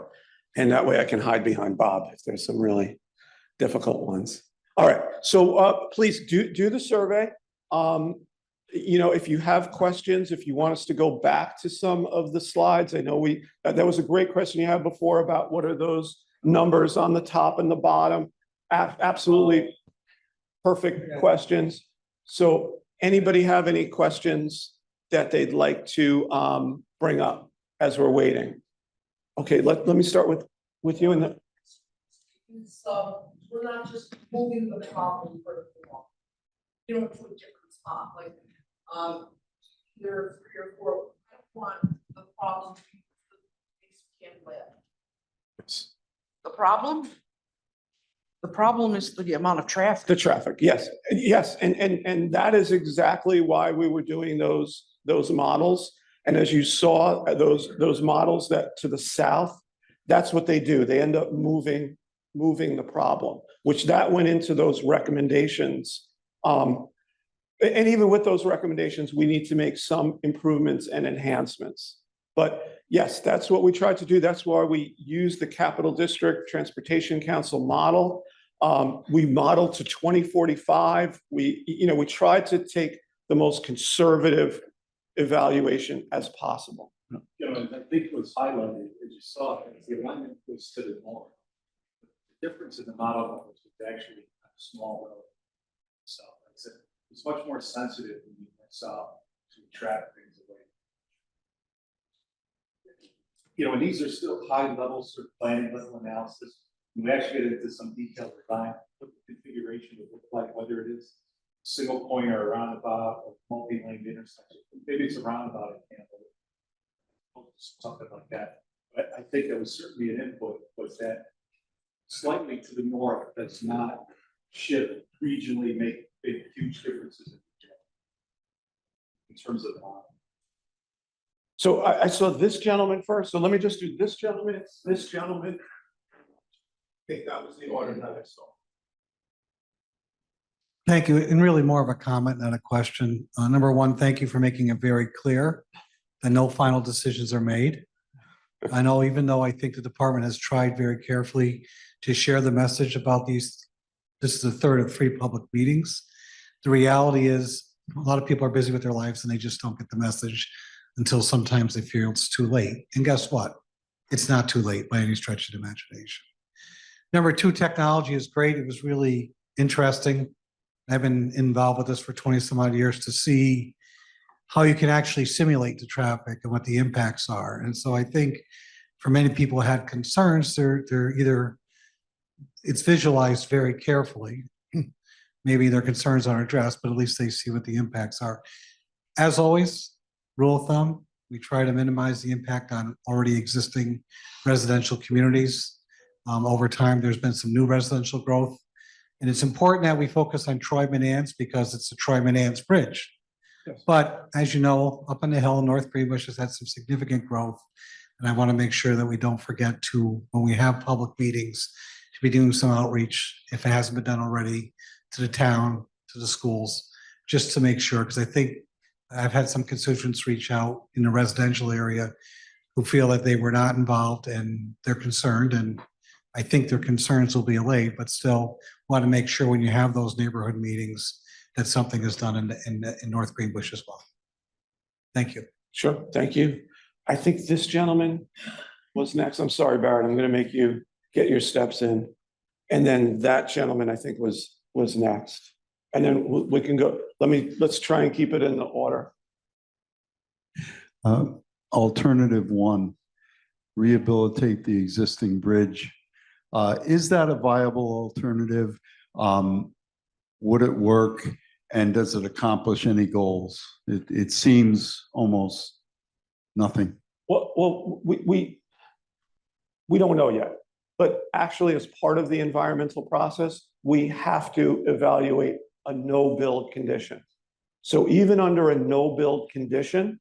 Speaker 2: And that way I can hide behind Bob if there's some really difficult ones. All right, so please do the survey. You know, if you have questions, if you want us to go back to some of the slides, I know that was a great question you had before about what are those numbers on the top and the bottom. Absolutely perfect questions. So anybody have any questions that they'd like to bring up as we're waiting? Okay, let me start with you.
Speaker 7: So we're not just moving the problem further along. You know, to a different spot, like here 3 or 4. I don't want the problem to be can't live. The problem is the amount of traffic.
Speaker 2: The traffic, yes, yes, and that is exactly why we were doing those models. And as you saw, those models that to the south, that's what they do. They end up moving the problem, which that went into those recommendations. And even with those recommendations, we need to make some improvements and enhancements. But yes, that's what we tried to do. That's why we use the Capital District Transportation Council model. We modeled to 2045. We tried to take the most conservative evaluation as possible.
Speaker 8: You know, I think it was highlighted, as you saw, the alignment was to the north. The difference in the model was actually a small road. So it's much more sensitive when you went south to track things away. You know, and these are still high levels of planning level analysis. We actually get into some detailed design, what the configuration would look like, whether it is single point or a roundabout or multi-lane intersection. Maybe it's a roundabout example, something like that. But I think that was certainly an input, was that slightly to the north does not shift regionally, make big, huge differences in terms of the model.
Speaker 2: So I saw this gentleman first. So let me just do this gentleman, this gentleman. I think that was the order that I saw.
Speaker 9: Thank you. And really more of a comment than a question. Number one, thank you for making it very clear that no final decisions are made. I know, even though I think the department has tried very carefully to share the message about these, this is the third of 3 public meetings. The reality is a lot of people are busy with their lives and they just don't get the message until sometimes they feel it's too late. And guess what? it's not too late by any stretch of the imagination. Number two, technology is great. It was really interesting. I've been involved with this for 20 some odd years to see how you can actually simulate the traffic and what the impacts are. And so I think for many people who had concerns, they're either, it's visualized very carefully. Maybe their concerns aren't addressed, but at least they see what the impacts are. As always, rule of thumb, we try to minimize the impact on already existing residential communities. Over time, there's been some new residential growth. And it's important that we focus on Troy Menands because it's the Troy Menands Bridge.
Speaker 2: Yes.
Speaker 9: But as you know, up on the hill, North Greenbush has had some significant growth. And I want to make sure that we don't forget to, when we have public meetings, to be doing some outreach, if it hasn't been done already, to the town, to the schools, just to make sure, because I think I've had some constituents reach out in the residential area who feel that they were not involved and they're concerned, and I think their concerns will be allayed, but still want to make sure when you have those neighborhood meetings that something is done in North Greenbush as well. Thank you.
Speaker 2: Sure, thank you. I think this gentleman was next. I'm sorry, Barrett, I'm gonna make you get your steps in. And then that gentleman, I think, was next. And then we can go, let's try and keep it in the order.
Speaker 10: Alternative one, rehabilitate the existing bridge. Is that a viable alternative? Would it work? And does it accomplish any goals? It seems almost nothing.
Speaker 2: Well, we don't know yet, but actually as part of the environmental process, we have to evaluate a no-build condition. So even under a no-build condition,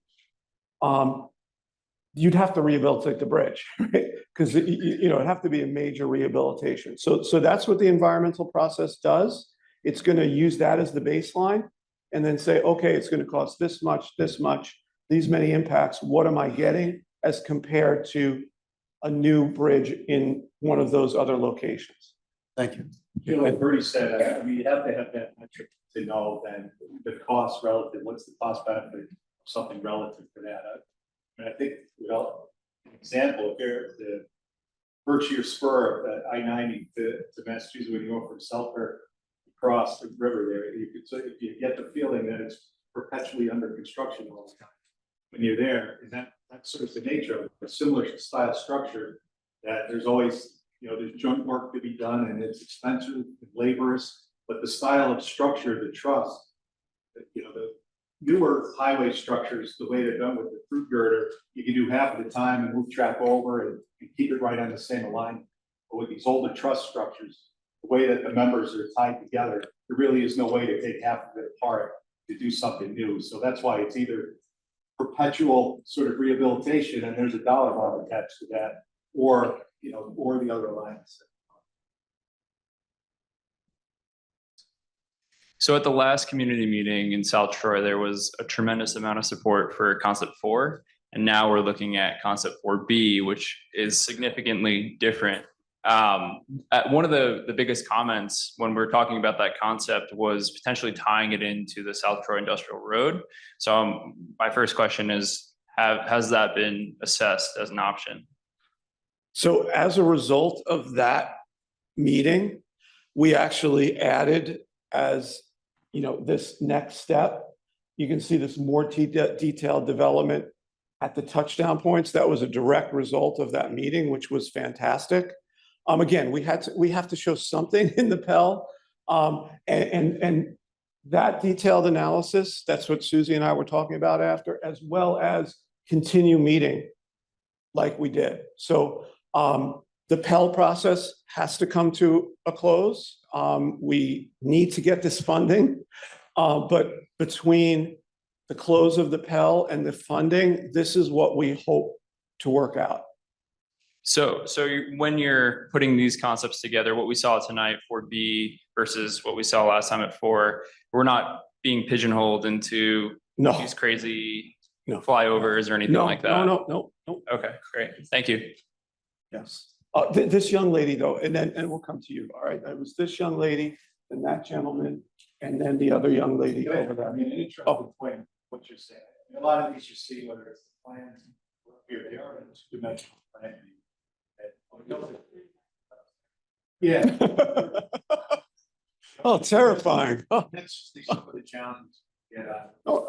Speaker 2: you'd have to rehabilitate the bridge, right? Because it'd have to be a major rehabilitation. So that's what the environmental process does. It's going to use that as the baseline and then say, okay, it's going to cost this much, these many impacts. What am I getting as compared to a new bridge in one of those other locations?
Speaker 9: Thank you.
Speaker 8: You know, like Bertie said, I mean, you have to have that metric to know then the cost relative, what's the cost benefit of something relative to that. I think, well, an example, if you're the Berkshire spur of I-90 to Massachusetts, when you go from Selkirk across the river there, if you get the feeling that it's perpetually under construction all the time. When you're there, and that's sort of the nature of it, a similar style structure, that there's always, there's joint work to be done and it's expensive and laborious, but the style of structure, the truss, the newer highway structures, the way they're done with the fruit girder, you can do half of the time and move track over and keep it right on the same alignment. But with these older truss structures, the way that the members are tied together, there really is no way to take half of it apart to do something new. So that's why it's either perpetual sort of rehabilitation and there's a dollar amount attached to that, or the other lines.
Speaker 11: So at the last community meeting in South Troy, there was a tremendous amount of support for concept 4. And now we're looking at concept 4B, which is significantly different. One of the biggest comments when we're talking about that concept was potentially tying it into the South Troy Industrial Road. So my first question is, has that been assessed as an option?
Speaker 2: So as a result of that meeting, we actually added as, this next step, you can see this more detailed development at the touchdown points. That was a direct result of that meeting, which was fantastic. Again, we have to show something in the Pell, and that detailed analysis, that's what Susie and I were talking about after, as well as continue meeting like we did. So the Pell process has to come to a close. We need to get this funding, but between the close of the Pell and the funding, this is what we hope to work out.
Speaker 11: So when you're putting these concepts together, what we saw tonight for B versus what we saw last time at 4, we're not being pigeonholed into these crazy flyovers or anything like that.
Speaker 2: No.
Speaker 11: Okay, great. Thank you.
Speaker 2: Yes. This young lady though, and we'll come to you. All right. It was this young lady and that gentleman and then the other young lady over there.
Speaker 8: I mean, an interesting point, what you're saying. A lot of these you see, whether it's the plans, here they are, it's dimensional planning.
Speaker 1: Yeah.
Speaker 2: Oh, terrifying. Oh,
Speaker 8: That's just the challenge. Yeah.
Speaker 2: oh,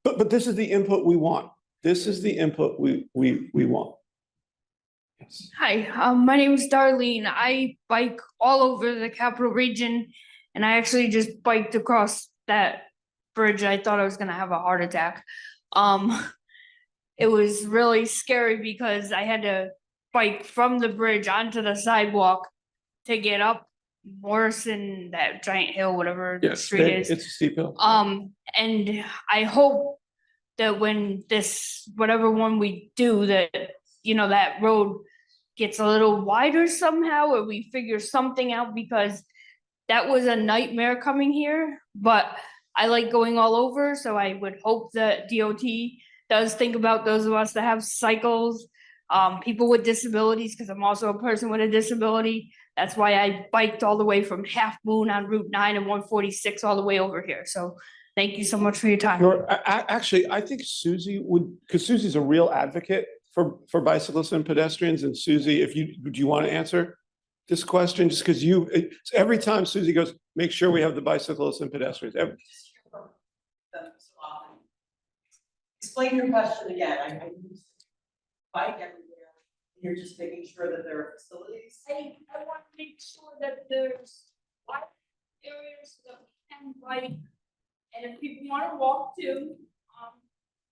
Speaker 2: but this is the input we want. This is the input we want. Yes.
Speaker 12: Hi, my name is Darlene. I bike all over the capital region, and I actually just biked across that bridge. I thought I was gonna have a heart attack. It was really scary because I had to bike from the bridge onto the sidewalk to get up Morrison, that giant hill, whatever the
Speaker 2: Yes,
Speaker 12: street is.
Speaker 2: it's a steep hill.
Speaker 12: And I hope that when this, whatever one we do, that, you know, that road gets a little wider somehow, or we figure something out, because that was a nightmare coming here, but I like going all over, so I would hope that DOT does think about those of us that have cycles, people with disabilities, because I'm also a person with a disability. That's why I biked all the way from Half Moon on Route 9 and 146 all the way over here. So thank you so much for your time.
Speaker 2: Actually, I think Susie would, because Susie's a real advocate for bicyclists and pedestrians. And Susie, do you want to answer this question? Just because every time Susie goes, make sure we have the bicyclists and pedestrians.
Speaker 7: Explain your question again. I use bike everywhere. You're just making sure that there are facilities.
Speaker 12: I want to make sure that there's wide areas that we can bike, and if people want to walk too,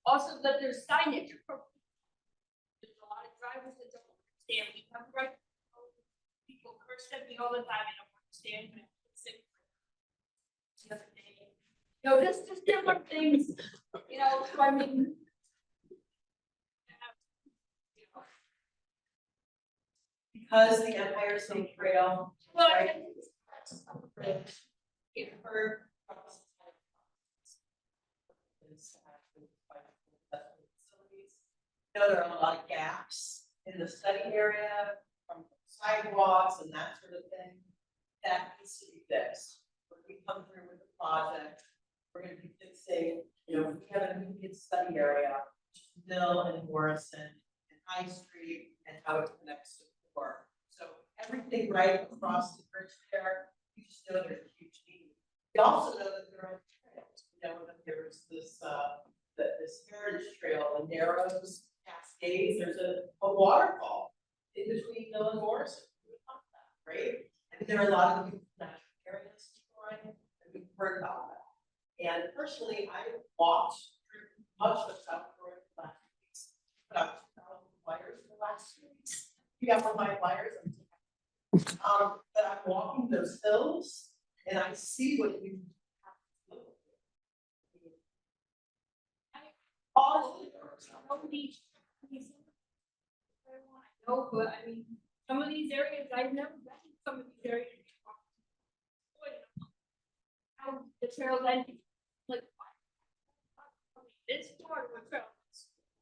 Speaker 12: also that there's signage. There's a lot of drivers that don't understand. We have right, people curse at me all the time. I don't understand. But the other day, you know, just different things. You know, so I mean.
Speaker 7: Because the Empire State Trail.
Speaker 12: Well,
Speaker 7: right, it heard. You know, there are a lot of gaps in the study area from sidewalks and that sort of thing. That needs to be fixed. When we come through with the project, we're gonna be fixing, you know, we have an immediate study area, Mill and Morrison and High Street, and how it connects to Core. So everything right across the bridge there, you just know there's a huge need. We also know that there are trails. You know that there's this this heritage trail, the Narrows, Cascades. There's a waterfall in between Mill and Morrison. Right? And there are a lot of natural areas and we've heard about that. And personally, I walked through much of South Florida the last 2 weeks, but I've flyers in the last 2 weeks. You got one of my flyers. But I'm walking those hills and I see what you have to look at. All
Speaker 12: Some of these, I know, but I mean, some of these areas, I've never been in some of these areas. How the trails end, like, this part of the trail.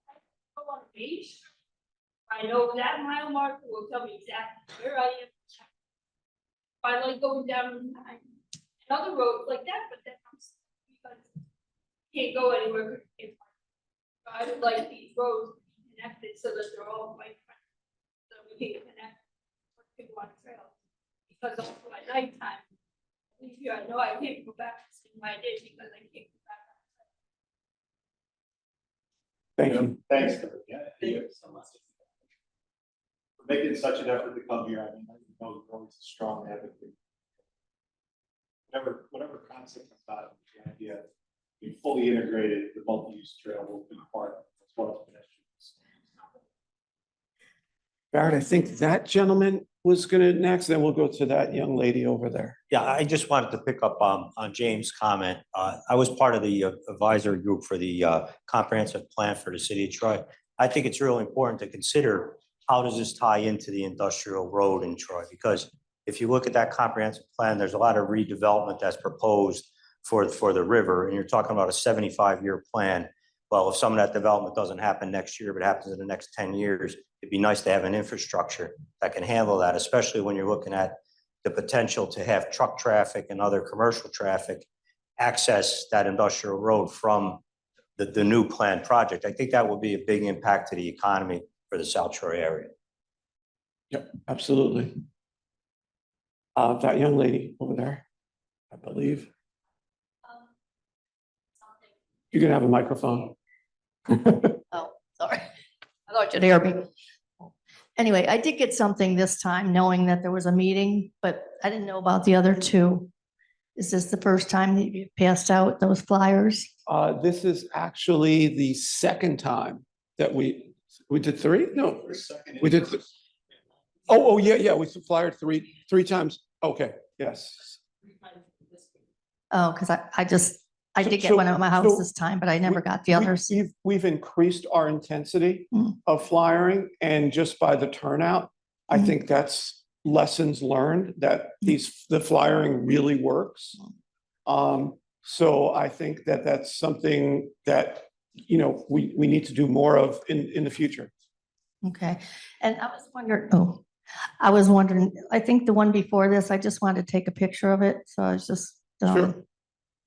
Speaker 12: I go on a beach. I know that mile marker will tell me exactly where I am. If I like going down another road like that, but then I'm because you can't go anywhere. I would like these roads to be connected so that they're all bike friendly, so we can connect people on the trail. Because also at nighttime, I know I can't go back to see my day because I can't go back.
Speaker 2: Thank you.
Speaker 8: Thanks.
Speaker 7: Thank you so much.
Speaker 8: For making such an effort to come here. I mean, I know you're always a strong advocate. Whatever concept comes out of the idea, we fully integrated, the multi-use trail will be part of it as well as pedestrians.
Speaker 2: Barrett, I think that gentleman was gonna next, then we'll go to that young lady over there.
Speaker 13: Yeah, I just wanted to pick up on James' comment. I was part of the advisory group for the comprehensive plan for the city of Troy. I think it's really important to consider how does this tie into the industrial road in Troy? Because if you look at that comprehensive plan, there's a lot of redevelopment that's proposed for the river, and you're talking about a 75-year plan. Well, if some of that development doesn't happen next year, but happens in the next 10 years, it'd be nice to have an infrastructure that can handle that, especially when you're looking at the potential to have truck traffic and other commercial traffic access that industrial road from the new planned project. I think that will be a big impact to the economy for the South Troy area.
Speaker 2: Yep, absolutely. That young lady over there, I believe. You can have a microphone.
Speaker 14: Oh, sorry. I thought you'd hear me. Anyway, I did get something this time, knowing that there was a meeting, but I didn't know about the other two. Is this the first time that you passed out those flyers?
Speaker 2: This is actually the second time that we did three? No, we did. Oh, yeah, we flyered three times. Okay, yes.
Speaker 14: Oh, because I
Speaker 2: So-
Speaker 14: did get
Speaker 2: so-
Speaker 14: one at my house
Speaker 2: so
Speaker 14: this time, but I never got the others.
Speaker 2: We've increased our intensity
Speaker 14: Mm.
Speaker 2: of flyering, and just by the turnout, I
Speaker 14: Mm.
Speaker 2: think that's lessons learned that the flyering really works. So I think that that's something that, we need to do more of in the future.
Speaker 14: Okay, and I was wondering, I think the one before this, I just wanted to take a picture of it, so I was just.
Speaker 2: Sure.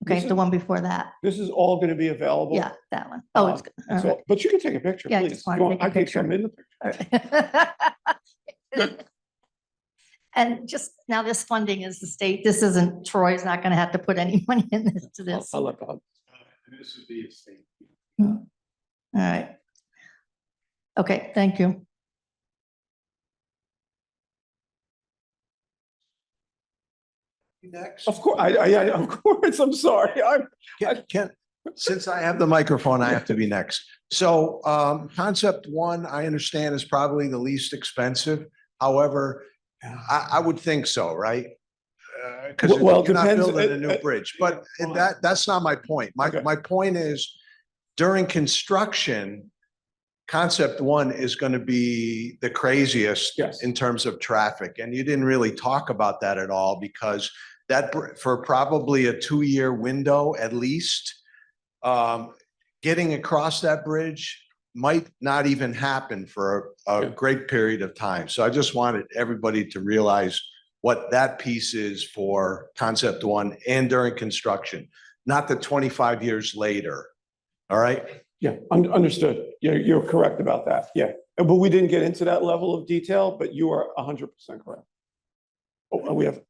Speaker 14: Okay,
Speaker 2: This
Speaker 14: the
Speaker 2: is-
Speaker 14: one before that,
Speaker 2: This is all going to be available.
Speaker 14: yeah, that one. Oh, it's, good. All
Speaker 2: So,
Speaker 14: right.
Speaker 2: but you can take a picture,
Speaker 14: Yeah, I
Speaker 2: please.
Speaker 14: just wanted
Speaker 2: You
Speaker 14: to
Speaker 2: want-
Speaker 14: take a
Speaker 2: I can
Speaker 14: picture.
Speaker 2: come in the picture.
Speaker 14: All right. And just now this funding is the state, this isn't, Troy's not gonna have to put any money in this to this.
Speaker 2: I'll
Speaker 14: All
Speaker 2: let Bob.
Speaker 8: This would be a state.
Speaker 14: right. Okay, thank you.
Speaker 10: Next.
Speaker 2: Of course, of course, I'm sorry.
Speaker 15: Since I have the microphone, I have to be next. So concept one, I understand is probably the least expensive. However, I would think so, right? Because
Speaker 2: Well,
Speaker 15: you're not
Speaker 2: depends,
Speaker 15: building a new bridge, but that's not my point.
Speaker 2: Okay.
Speaker 15: My point is during construction, concept one is going to be the craziest
Speaker 2: Yes.
Speaker 15: in terms of traffic. And you didn't really talk about that at all because that for probably a 2-year window at least, getting across that bridge might not even happen for a great period of time. So I just wanted everybody to realize what that piece is for concept one and during construction, not the 25 years later. All right.
Speaker 2: Yeah, understood. You're correct about that. Yeah. But we didn't get into that level of detail, but you are 100% correct. Oh, and we have.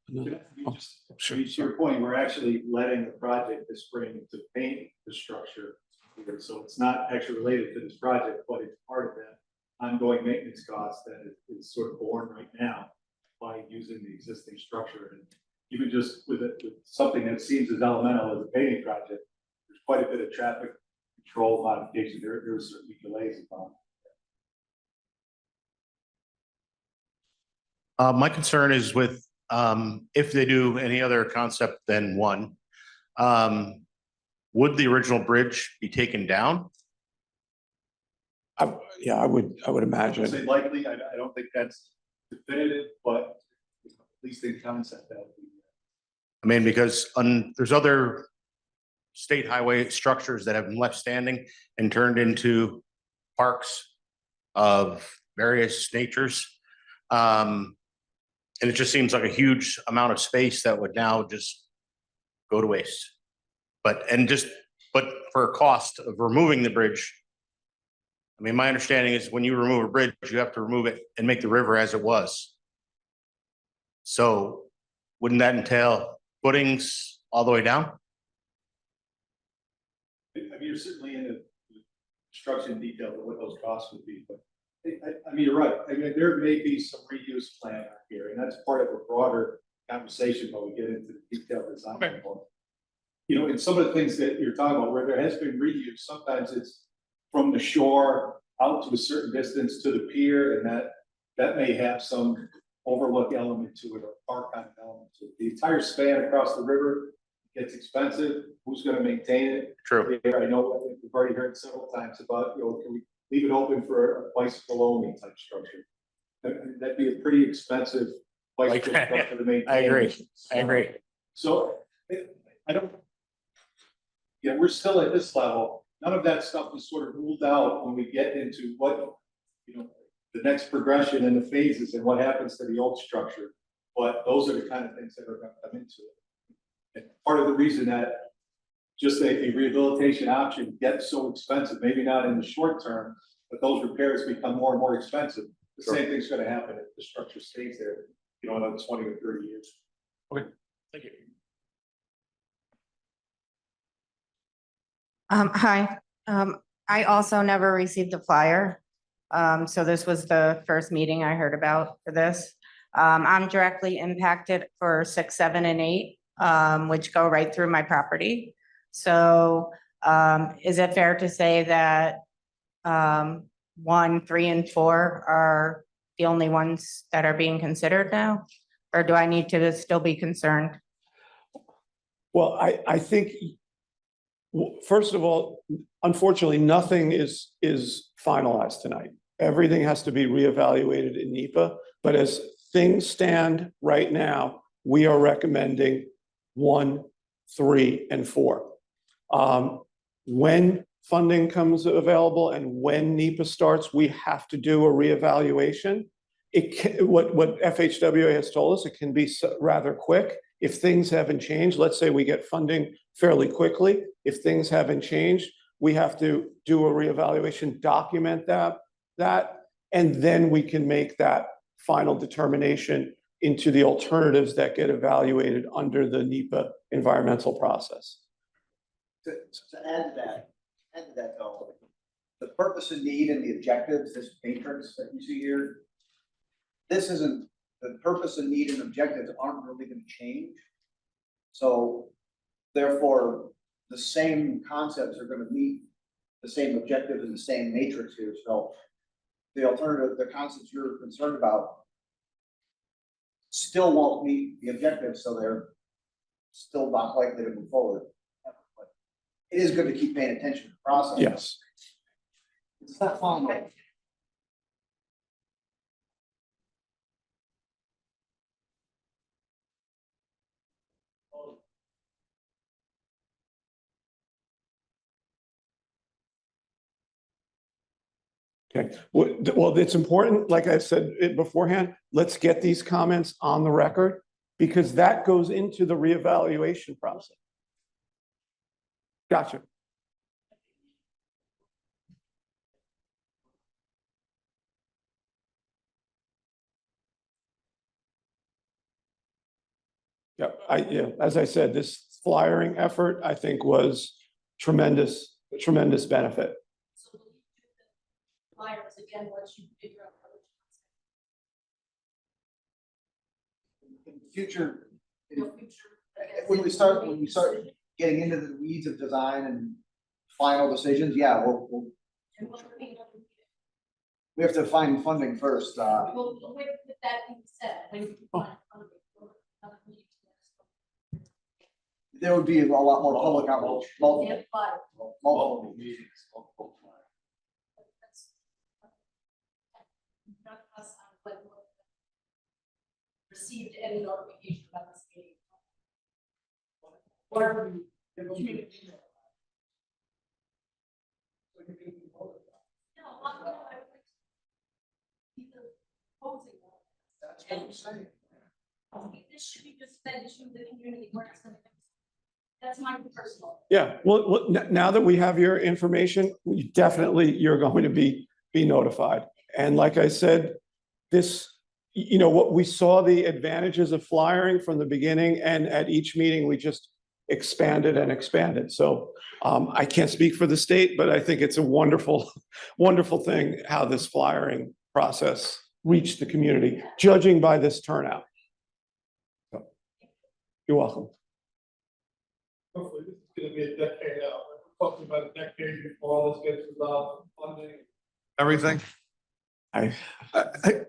Speaker 8: To your point, we're actually letting the project this spring to paint the structure here. So it's not actually related to this project, but it's part of that ongoing maintenance cost that is sort of borne right now by using the existing structure. And even just with something that seems as elemental as a painting project, there's quite a bit of traffic control modification. There are certainly delays involved.
Speaker 16: My concern is with, if they do any other concept than one, would the original bridge be taken down?
Speaker 2: Yeah, I would
Speaker 8: I would
Speaker 2: imagine.
Speaker 8: say likely, I don't think that's definitive, but at least in concept that would be.
Speaker 16: I mean, because there's other state highway structures that have been left standing and turned into parks of various natures. And it just seems like a huge amount of space that would now just go to waste. But for a cost of removing the bridge, I mean, my understanding is when you remove a bridge, you have to remove it and make the river as it was. So wouldn't that entail footings all the way down?
Speaker 8: I mean, you're certainly in the construction detail of what those costs would be, but I mean, you're right. I mean, there may be some reuse plan here, and that's part of a broader conversation when we get into the detailed design.
Speaker 16: Okay.
Speaker 8: You know, and some of the things that you're talking about where there has been reuse, sometimes it's from the shore out to a certain distance to the pier, and that may have some overlook element to it or park kind of element to it. The entire span across the river gets expensive. Who's going to maintain it?
Speaker 16: True.
Speaker 8: I know we've already heard several times about, can we leave it open for a bicycle only type structure? That'd be a pretty expensive bicycle structure to maintain.
Speaker 16: I agree.
Speaker 8: So I don't, we're still at this level. None of that stuff is sort of ruled out when we get into what, the next progression and the phases and what happens to the old structure. But those are the kind of things that are going to come into it. And part of the reason that just a rehabilitation option gets so expensive, maybe not in the short term, but those repairs become more and more expensive, The same thing's gonna happen if the structure stays there, you know, another 20 or 30 years.
Speaker 16: Thank you.
Speaker 17: Hi, I also never received a flyer. So this was the first meeting I heard about for this. I'm directly impacted for 6, 7, and 8, which go right through my property. So, is it fair to say that, 1, 3, and 4 are the only ones that are being considered now? Or do I need to still be concerned?
Speaker 2: Well, I think, first of all, unfortunately, nothing is finalized tonight. Everything has to be reevaluated in NEPA, but as things stand right now, we are recommending 1, 3, and 4. When funding comes available and when NEPA starts, we have to do a reevaluation. What FHWA has told us, it can be rather quick. If things haven't changed, let's say we get funding fairly quickly. If things haven't changed, we have to do a reevaluation, document that, and then we can make that final determination into the alternatives that get evaluated under the NEPA environmental process.
Speaker 18: To add to that though, the purpose and need and the objectives, this matrix that you see here, this isn't, the purpose and need and objectives aren't really going to change. So therefore, the same concepts are going to meet the same objectives in the same matrix here. So the alternative, the concepts you're concerned about still won't meet the objectives, so they're still not likely to move forward. But it is good to keep paying attention to the process.
Speaker 2: Yes.
Speaker 18: It's not fun.
Speaker 2: Okay, well, it's important, like I said beforehand, let's get these comments on the record because that goes into the reevaluation process. Gotcha. Yeah, as I said, this flyering effort, I think, was tremendous benefit.
Speaker 4: Flyers again, once you figure out.
Speaker 18: In the future, when we start getting into the weeds of design and final decisions, yeah, we have to find funding first.
Speaker 4: Well, with that being said, when you find funding,
Speaker 18: there would be a lot more public outreach, multiple
Speaker 8: meetings, multiple times.
Speaker 4: Not us, but received any notification about this meeting. Or communication.
Speaker 18: That's what I'm saying.
Speaker 4: This should be just fed to the community. That's my personal.
Speaker 2: Yeah, well, now that we have your information, you're going to be notified. And like I said, this, what we saw the advantages of flyering from the beginning, and at each meeting, we just expanded and expanded. So I can't speak for the state, but I think it's a wonderful, wonderful thing how this flyering process reached the community, judging by this turnout. So, you're welcome.
Speaker 8: Hopefully this is gonna be a decade out. We're talking about a decade before all this gets resolved, funding. Everything.
Speaker 2: I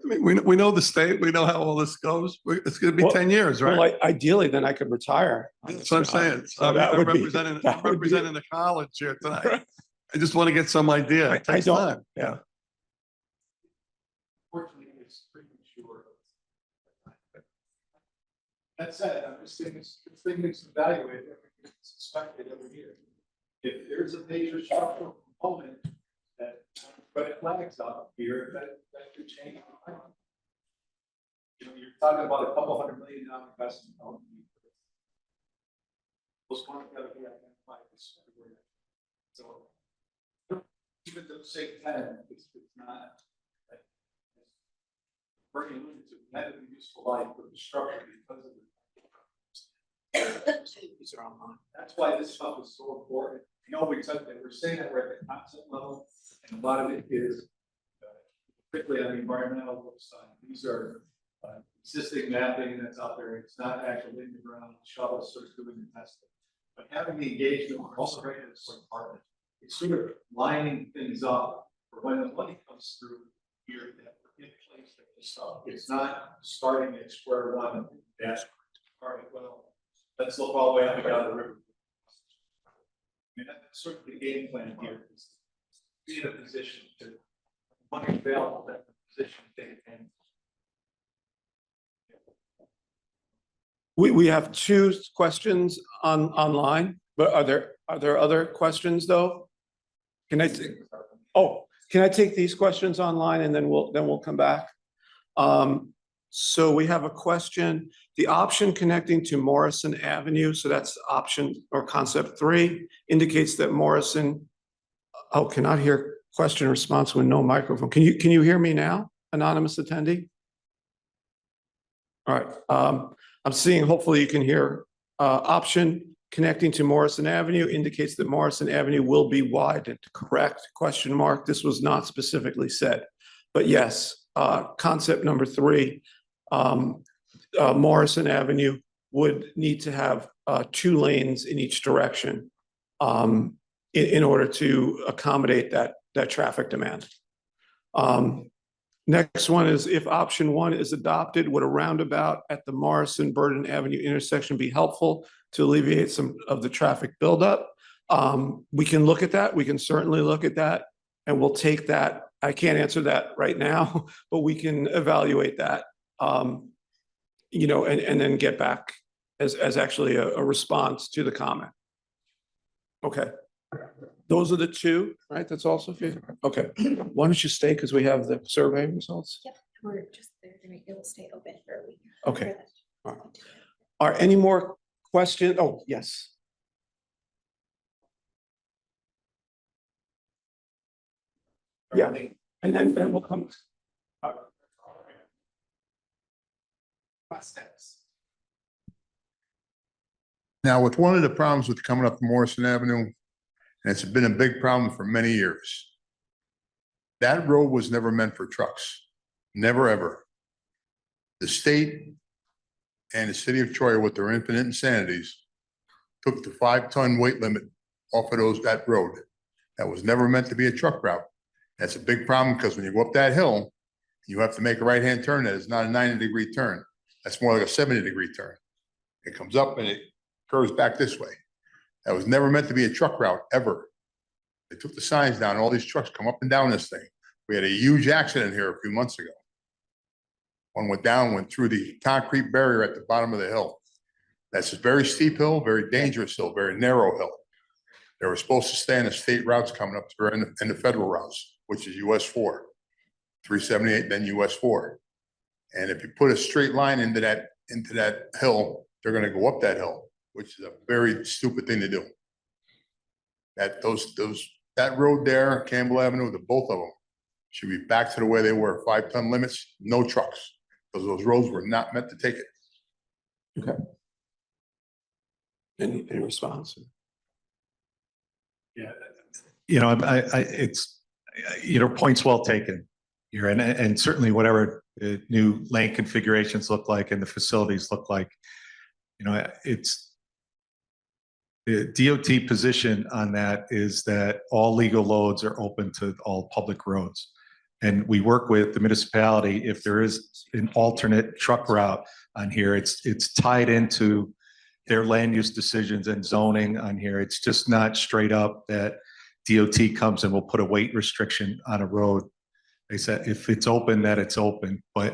Speaker 8: mean, we know the state, we know how all this goes. It's gonna be
Speaker 2: Well-
Speaker 8: 10 years, right?
Speaker 2: Well, ideally, then I could retire.
Speaker 8: That's what I'm saying.
Speaker 2: So
Speaker 8: I'm
Speaker 2: that would be-
Speaker 8: representing
Speaker 2: that would be-
Speaker 8: the college here tonight. I just want to get some idea. It
Speaker 2: I
Speaker 8: takes
Speaker 2: don't,
Speaker 8: time.
Speaker 2: yeah.
Speaker 8: Fortunately, it's premature. That said, I'm just saying this thing gets evaluated, it's inspected every year. If there's a major structural component that red flags up here, that could change. You're talking about a couple $100 million investment. Those ones gotta be identified. So even though say 10, it's not. Bernie alluded to, that is a useful life of the structure because of the.
Speaker 2: These are online.
Speaker 8: That's why this stuff is so important. You know, we said that we're saying that we're at the concept level, and a lot of it is, particularly on the environmental side, these are existing mapping that's out there. It's not actually in the ground, shovels sort of doing the testing. But having the engagement with all the regulatory partners, it's sort of lining things up for when the money comes through here that we're in place for this stuff. It's not starting at square one. That's all right. Well, let's look all the way up and down the river. I mean, that's sort of the game plan here. Is to be in a position to money available, that position to take advantage.
Speaker 2: We have two questions online, but are there other questions though? Can I take these questions online and then we'll come back? So we have a question, the option connecting to Morrison Avenue, so that's option or concept 3, indicates that Morrison, cannot hear question response with no microphone. Can you hear me now, anonymous attendee? All right, I'm seeing, hopefully you can hear, option connecting to Morrison Avenue indicates that Morrison Avenue will be widened, correct? Question mark, this was not specifically said, but yes, concept number 3, Morrison Avenue would need to have 2 lanes in each direction in order to accommodate that traffic demand. Next one is, if option 1 is adopted, would a roundabout at the Morrison Burden Avenue intersection be helpful to alleviate some of the traffic buildup? We can look at that. We can certainly look at that, and we'll take that. I can't answer that right now, but we can evaluate that, you know, and then get back as actually a response to the comment. Okay. Those are the 2, right? That's also, okay. Why don't you stay, because we have the survey results?
Speaker 6: Yep, we're just there to make it stay open for a week.
Speaker 2: Okay. All right. Are any more questions? Oh, yes. Yeah, and then we'll come.
Speaker 19: Now, with one of the problems with coming up Morrison Avenue, and it's been a big problem for many years. That road was never meant for trucks, never, ever. The state and the city of Troy, with their infinite insanities, took the 5-ton weight limit off of that road. That was never meant to be a truck route. That's a big problem, because when you go up that hill, you have to make a right-hand turn. That is not a 90-degree turn. That's more like a 70-degree turn. It comes up and it curves back this way. That was never meant to be a truck route, ever. They took the signs down, all these trucks come up and down this thing. We had a huge accident here a few months ago. One went down, went through the concrete barrier at the bottom of the hill. That's a very steep hill, very dangerous hill, very narrow hill. They were supposed to stay on the state routes coming up to and the federal routes, which is US 4, 378, then US 4. And if you put a straight line into that hill, they're gonna go up that hill, which is a very stupid thing to do. That road there, Campbell Avenue, the both of them should be back to the way they were, 5-ton limits, no trucks, because those roads were not meant to take it.
Speaker 2: Okay. Any response?
Speaker 1: Yeah, you know, it's, you know, points well taken here, and certainly whatever the new lane configurations look like and the facilities look like, you know, it's the DOT position on that is that all legal loads are open to all public roads. And we work with the municipality. If there is an alternate truck route on here, it's tied into their land use decisions and zoning on here. It's just not straight up that DOT comes and will put a weight restriction on a road. They said if it's open, that it's open. But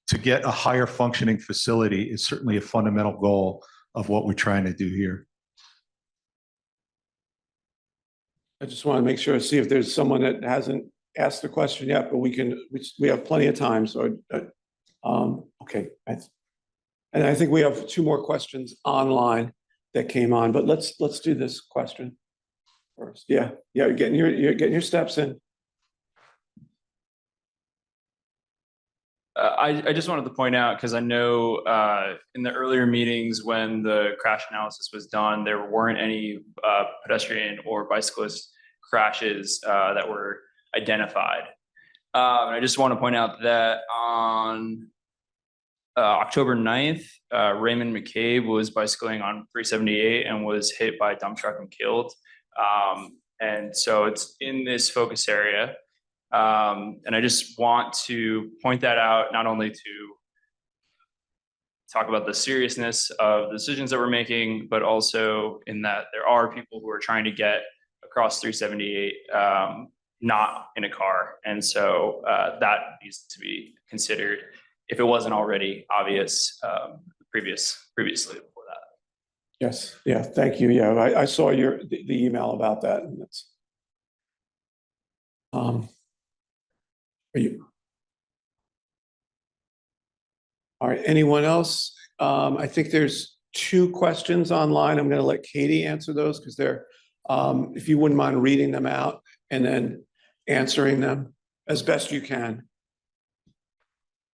Speaker 1: to get a higher functioning facility is certainly a fundamental goal of what we're trying to do here.
Speaker 2: I just want to make sure, see if there's someone that hasn't asked the question yet, but we have plenty of time, so, okay. And I think we have 2 more questions online that came on, but let's do this question first. Yeah, you're getting your steps in.
Speaker 11: I just wanted to point out, because I know in the earlier meetings when the crash analysis was done, there weren't any pedestrian or bicyclist crashes that were identified. And I just want to point out that on October 9th, Raymond McCabe was bicycling on 378 and was hit by a dump truck and killed. And so it's in this focus area. And I just want to point that out, not only to talk about the seriousness of the decisions that we're making, but also in that there are people who are trying to get across 378, not in a car. And so that needs to be considered if it wasn't already obvious previously before that.
Speaker 2: Yes, yeah, thank you. Yeah, I saw the email about that, and that's. Are you? All right, anyone else? I think there's 2 questions online. I'm gonna let Katie answer those because they're, if you wouldn't mind reading them out and then answering them as best you can.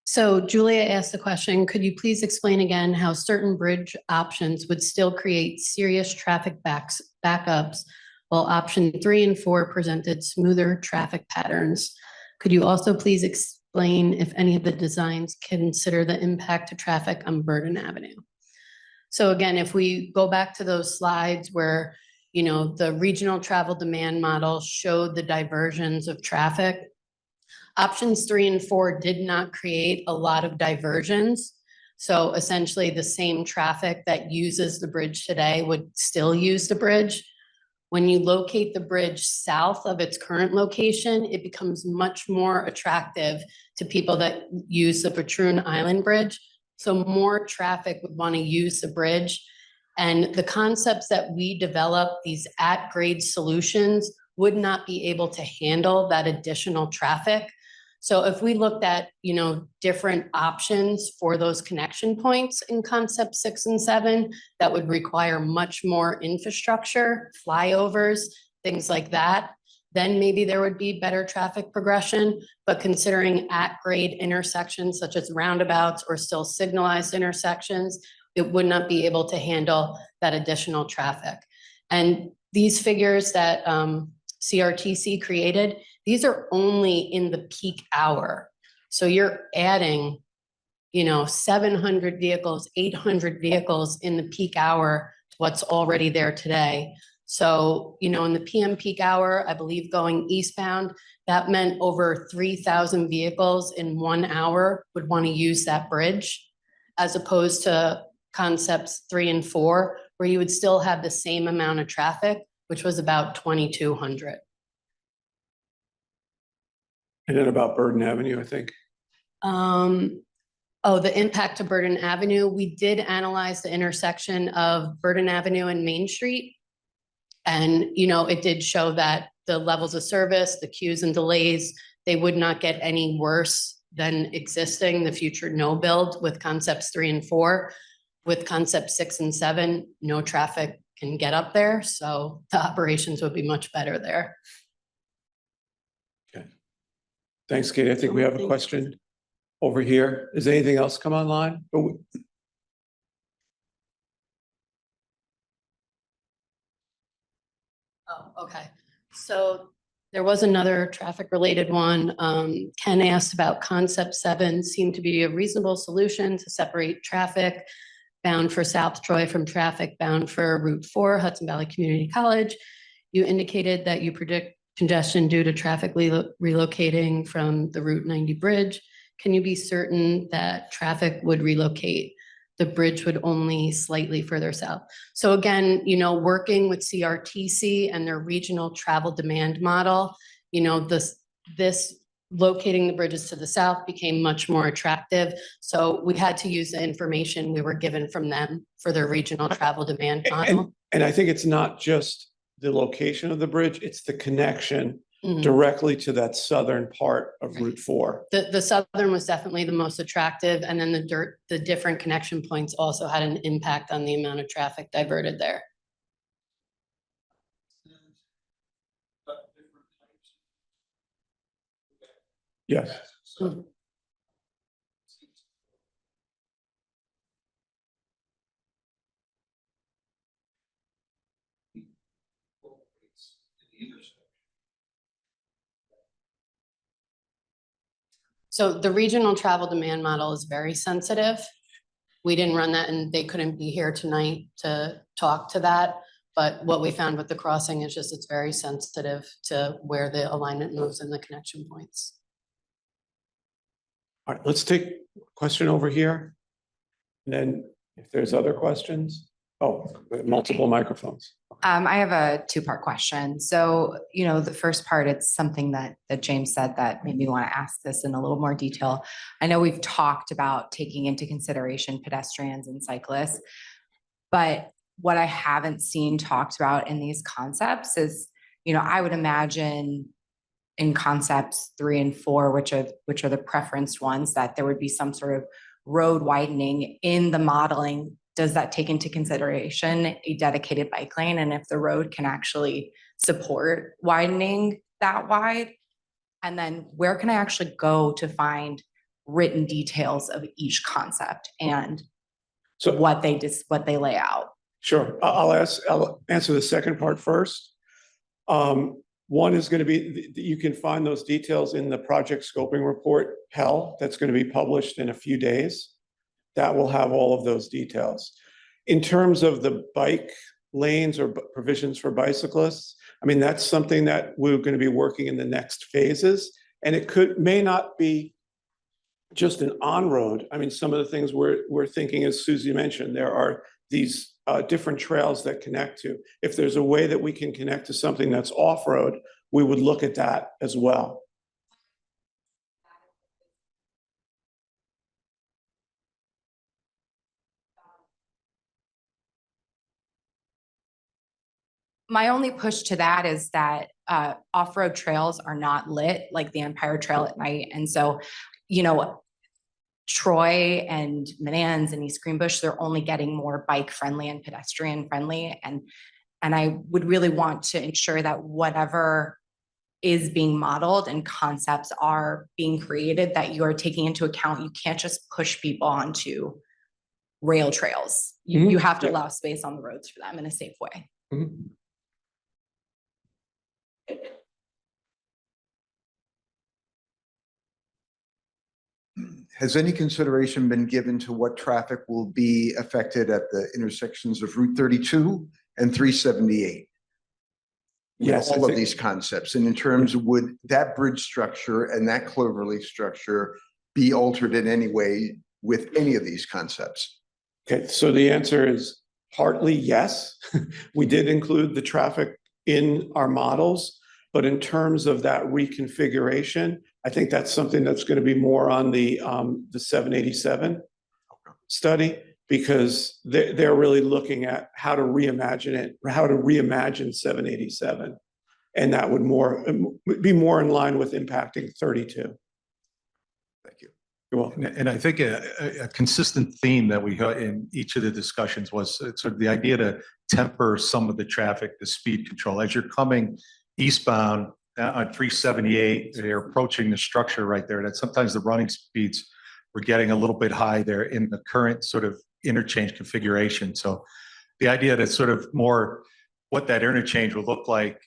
Speaker 4: So Julia asked the question, could you please explain again how certain bridge options would still create serious traffic backups while option 3 and 4 presented smoother traffic patterns? Could you also please explain if any of the designs consider the impact to traffic on Burden Avenue? So again, if we go back to those slides where, you know, the regional travel demand model showed the diversions of traffic, options 3 and 4 did not create a lot of diversions. So essentially the same traffic that uses the bridge today would still use the bridge. When you locate the bridge south of its current location, it becomes much more attractive to people that use the Patroon Island Bridge. So more traffic would want to use the bridge. And the concepts that we develop, these at-grade solutions, would not be able to handle that additional traffic. So if we looked at, you know, different options for those connection points in concept 6 and 7, that would require much more infrastructure, flyovers, things like that, then maybe there would be better traffic progression. But considering at-grade intersections such as roundabouts or still signalized intersections, it would not be able to handle that additional traffic. And these figures that CRTC created, these are only in the peak hour. So you're adding, you know, 700 vehicles, 800 vehicles in the peak hour to what's already there today. So, you know, in the PM peak hour, I believe going eastbound, that meant over 3,000 vehicles in 1 hour would want to use that bridge, as opposed to concepts 3 and 4, where you would still have the same amount of traffic, which was about 2,200.
Speaker 2: And then about Burden Avenue, I think.
Speaker 4: Oh, the impact to Burden Avenue. We did analyze the intersection of Burden Avenue and Main Street. And, you know, it did show that the levels of service, the queues and delays, they would not get any worse than existing, the future no build with concepts 3 and 4. With concept 6 and 7, no traffic can get up there. So the operations would be much better there.
Speaker 2: Thanks, Katie. I think we have a question over here. Is anything else come online?
Speaker 4: Oh, okay. So there was another traffic related one. Ken asked about concept 7 seemed to be a reasonable solution to separate traffic bound for South Troy from traffic bound for Route 4, Hudson Valley Community College. You indicated that you predict congestion due to traffic relocating from the Route 90 bridge. Can you be certain that traffic would relocate? The bridge would only slightly further south. So again, you know, working with CRTC and their regional travel demand model, you know, this locating the bridges to the south became much more attractive. So we had to use the information we were given from them for their regional travel demand model.
Speaker 2: And I think it's not just the location of the bridge, it's the connection directly to that southern part of Route 4.
Speaker 4: The southern was definitely the most attractive, and then the different connection points also had an impact on the amount of traffic diverted there.
Speaker 2: Yes.
Speaker 4: So the regional travel demand model is very sensitive. We didn't run that and they couldn't be here tonight to talk to that. But what we found with the crossing is just it's very sensitive to where the alignment moves and the connection points.
Speaker 2: All right, let's take a question over here. And then if there's other questions, multiple microphones.
Speaker 17: I have a two-part question. So, the first part, it's something that James said that made me want to ask this in a little more detail. I know we've talked about taking into consideration pedestrians and cyclists, but what I haven't seen talked about in these concepts is, I would imagine in concepts 3 and 4, which are the preferenced ones, that there would be some sort of road widening in the modeling. Does that take into consideration a dedicated bike lane? And if the road can actually support widening that wide? And then where can I actually go to find written details of each concept and what they lay out?
Speaker 2: Sure, I'll answer the second part first. One is going to be, you can find those details in the project scoping report, that's going to be published in a few days. That will have all of those details. In terms of the bike lanes or provisions for bicyclists, that's something that we're going to be working in the next phases. And it may not be just an on-road. Some of the things we're thinking, as Susie mentioned, there are these different trails that connect to. If there's a way that we can connect to something that's off-road, we would look at that as well.
Speaker 17: My only push to that is that off-road trails are not lit like the Empire Trail at night. And so, Troy and Menands and East Greenbush, they're only getting more bike friendly and pedestrian friendly. And I would really want to ensure that whatever is being modeled and concepts are being created, that you are taking into account. You can't just push people onto rail trails. You have to allow space on the roads for them in a safe way.
Speaker 20: Has any consideration been given to what traffic will be affected at the intersections of Route 32 and 378?
Speaker 2: Yes,
Speaker 20: all of these concepts. And in terms of, would that bridge structure and that cloverleaf structure be altered in any way with any of these concepts?
Speaker 2: Okay, so the answer is partly yes. We did include the traffic in our models, but in terms of that reconfiguration, I think that's something that's going to be more on the 787 study, because they're really looking at how to reimagine it, or how to reimagine 787. And that would be more in line with impacting 32.
Speaker 20: Thank you.
Speaker 2: You're welcome.
Speaker 1: And I think a consistent theme that we heard in each of the discussions was sort of the idea to temper some of the traffic, the speed control. As you're coming eastbound on 378, they're approaching the structure right there, that sometimes the running speeds were getting a little bit high there in the current sort of interchange configuration. So the idea that sort of more what that interchange will look like,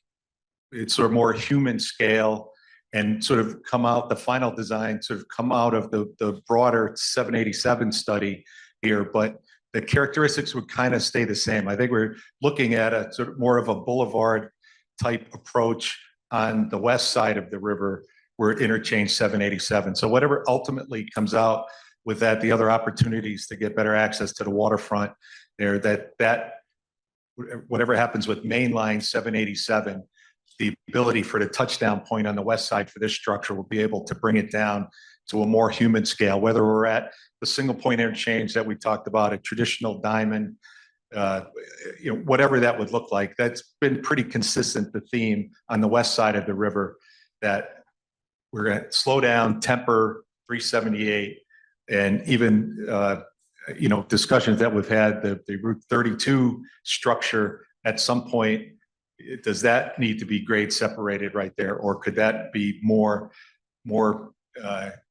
Speaker 1: it's sort of more human scale, and sort of come out, the final design sort of come out of the broader 787 study here, but the characteristics would kind of stay the same. I think we're looking at a sort of more of a boulevard type approach on the west side of the river where interchange 787. So whatever ultimately comes out with that, the other opportunities to get better access to the waterfront there, that whatever happens with mainline 787, the ability for the touchdown point on the west side for this structure will be able to bring it down to a more human scale, whether we're at the single point interchange that we talked about, a traditional diamond, whatever that would look like. That's been pretty consistent, the theme on the west side of the river, that we're going to slow down, temper 378, and even discussions that we've had, the Route 32 structure at some point, does that need to be grade separated right there, or could that be more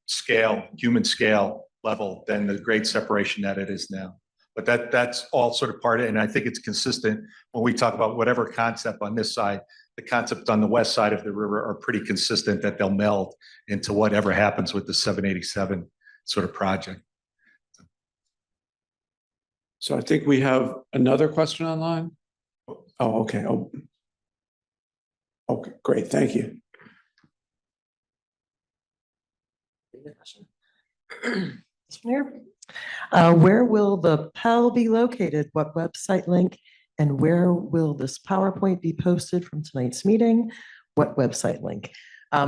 Speaker 1: scale, human scale level than the grade separation that it is now? But that's all sort of part of it, and I think it's consistent when we talk about whatever concept on this side the concepts on the west side of the river are pretty consistent, that they'll meld into whatever happens with the 787 sort of project.
Speaker 2: So I think we have another question online. Oh, okay. Oh. Okay, great. Thank you.
Speaker 21: Where will the Pell be located? What website link? And where will this PowerPoint be posted from tonight's meeting? What website link?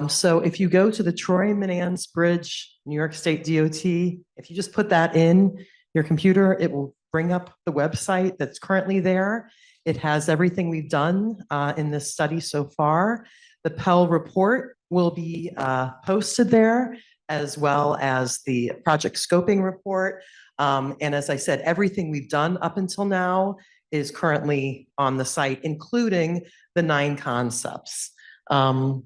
Speaker 21: So if you go to the Troy Menands Bridge, New York State DOT, if you just put that in your computer, it will bring up the website that's currently there. It has everything we've done in this study so far. The Pell report will be posted there, as well as the project scoping report. And as I said, everything we've done up until now is currently on the site, including the 9 concepts. And